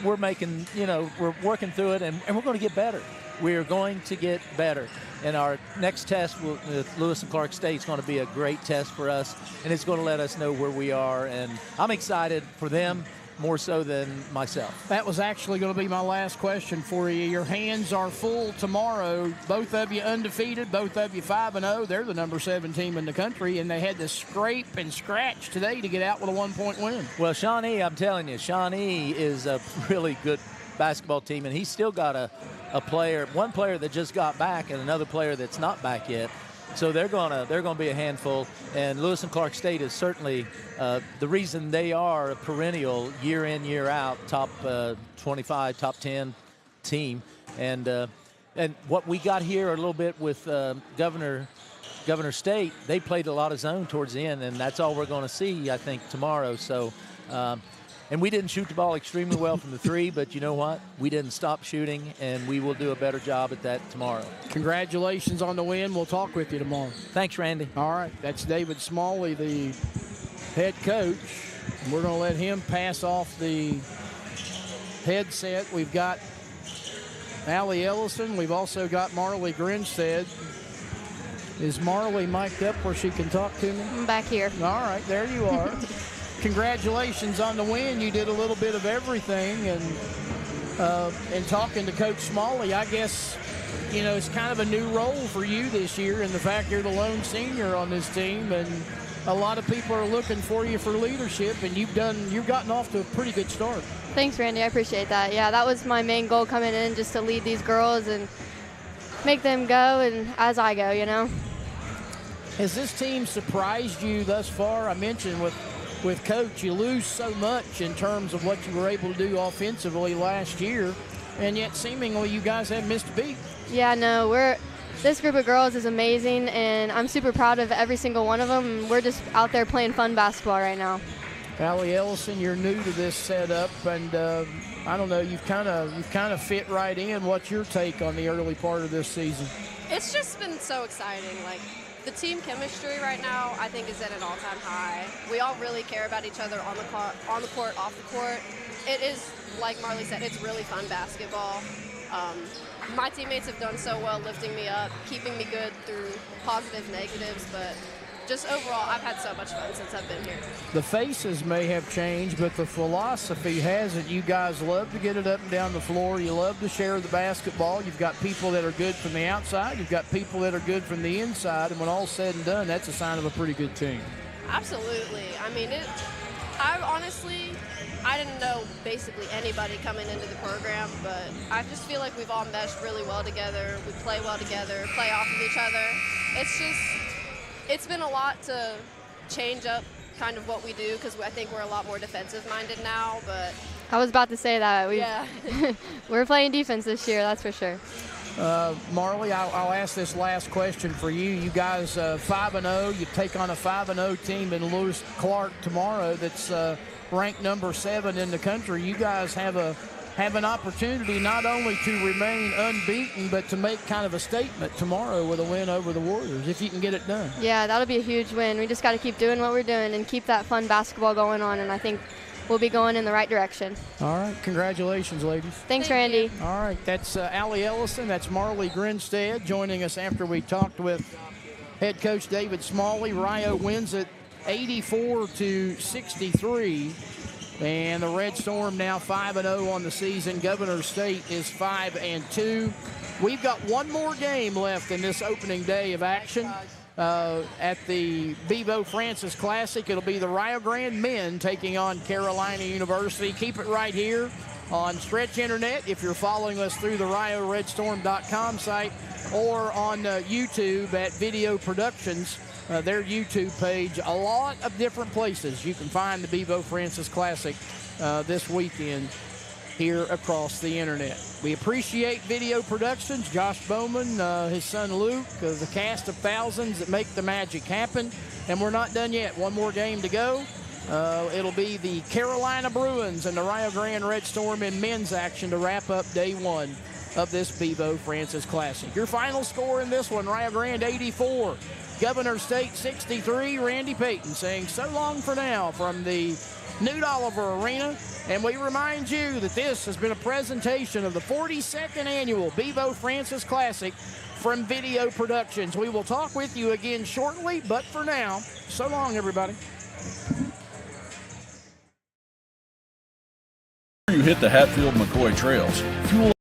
we're making, we're working through it, and we're going to get better. We're going to get better. And our next test with Lewis and Clark State is going to be a great test for us, and it's going to let us know where we are. And I'm excited for them. more so than myself. That was actually going to be my last question for you. Your hands are full tomorrow. Both of you undefeated, both of you 5-0. They're the number 7 team in the country, and they had to scrape and scratch today to get out with a 1-point win. Well, Shawnee, I'm telling you, Shawnee is a really good basketball team, and he's still got one player that just got back and another player that's not back yet. So they're gonna be a handful, and Lewis and Clark State is certainly the reason they are a perennial year in, year out top 25, top 10 team. And what we got here a little bit with Governor State, they played a lot of zone towards the end, and that's all we're going to see, I think, tomorrow. So. And we didn't shoot the ball extremely well from the 3, but you know what? We didn't stop shooting, and we will do a better job at that tomorrow. Congratulations on the win. We'll talk with you tomorrow. Thanks, Randy. All right, that's David Smalley, the head coach. We're going to let him pass off the headset. We've got Allie Ellison. We've also got Marley Grinstead. Is Marley mic'd up where she can talk to me? I'm back here. All right, there you are. Congratulations on the win. You did a little bit of everything, and talking to Coach Smalley, I guess, it's kind of a new role for you this year, and the fact you're the lone senior on this team, and a lot of people are looking for you for leadership, and you've gotten off to a pretty good start. Thanks, Randy. I appreciate that. Yeah, that was my main goal coming in, just to lead these girls and make them go, and as I go, Has this team surprised you thus far? I mentioned with Coach, you lose so much in terms of what you were able to do offensively last year, and yet seemingly you guys haven't missed a beat. Yeah, no, this group of girls is amazing, and I'm super proud of every single one of them. We're just out there playing fun basketball right now. Allie Ellison, you're new to this setup, and I don't know, you've kind of fit right in. What's your take on the early part of this season? It's just been so exciting. The team chemistry right now, I think, is at an all-time high. We all really care about each other on the court, off the court. It is, like Marley said, it's really fun basketball. My teammates have done so well lifting me up, keeping me good through positive, negatives, but just overall, I've had so much fun since I've been here. The faces may have changed, but the philosophy hasn't. You guys love to get it up and down the floor. You love to share the basketball. You've got people that are good from the outside. You've got people that are good from the inside. And when all's said and done, that's a sign of a pretty good team. Absolutely. I mean, I didn't know basically anybody coming into the program, but I just feel like we've all meshed really well together. We play well together, play off of each other. It's been a lot to change up kind of what we do, because I think we're a lot more defensive-minded now, but... I was about to say that. Yeah. We're playing defense this year, that's for sure. Marley, I'll ask this last question for you. You guys 5-0. You take on a 5-0 team in Lewis Clark tomorrow that's ranked number 7 in the country. You guys have an opportunity not only to remain unbeaten, but to make kind of a statement tomorrow with a win over the Warriors, if you can get it done. Yeah, that'll be a huge win. We just got to keep doing what we're doing and keep that fun basketball going on, and I think we'll be going in the right direction. All right. Congratulations, ladies. Thanks, Randy. All right. That's Allie Ellison. That's Marley Grinstead joining us after we talked with head coach David Smalley. Rio wins it 84-63. And the Red Storm now 5-0 on the season. Governor State is 5-2. We've got one more game left in this opening day of action at the Bevo Francis Classic. It'll be the Rio Grande men taking on Carolina University. Keep it right here on Stretch Internet if you're following us through the RioRedStorm.com site, or on YouTube at Video Productions. Their YouTube page, a lot of different places you can find the Bevo Francis Classic this weekend here across the internet. We appreciate Video Productions, Josh Bowman, his son Luke, the cast of thousands that make the magic happen. And we're not done yet. One more game to go. It'll be the Carolina Bruins and the Rio Grande Red Storm in men's action to wrap up day one of this Bevo Francis Classic. Your final score in this one, Rio Grande 84. Governor State 63. Randy Payton saying so long for now from the Newt Oliver Arena. And we remind you that this has been a presentation of the 42nd annual Bevo Francis Classic from Video Productions. We will talk with you again shortly, but for now, so long, everybody. You hit the Hatfield-McCoy trails. Fuel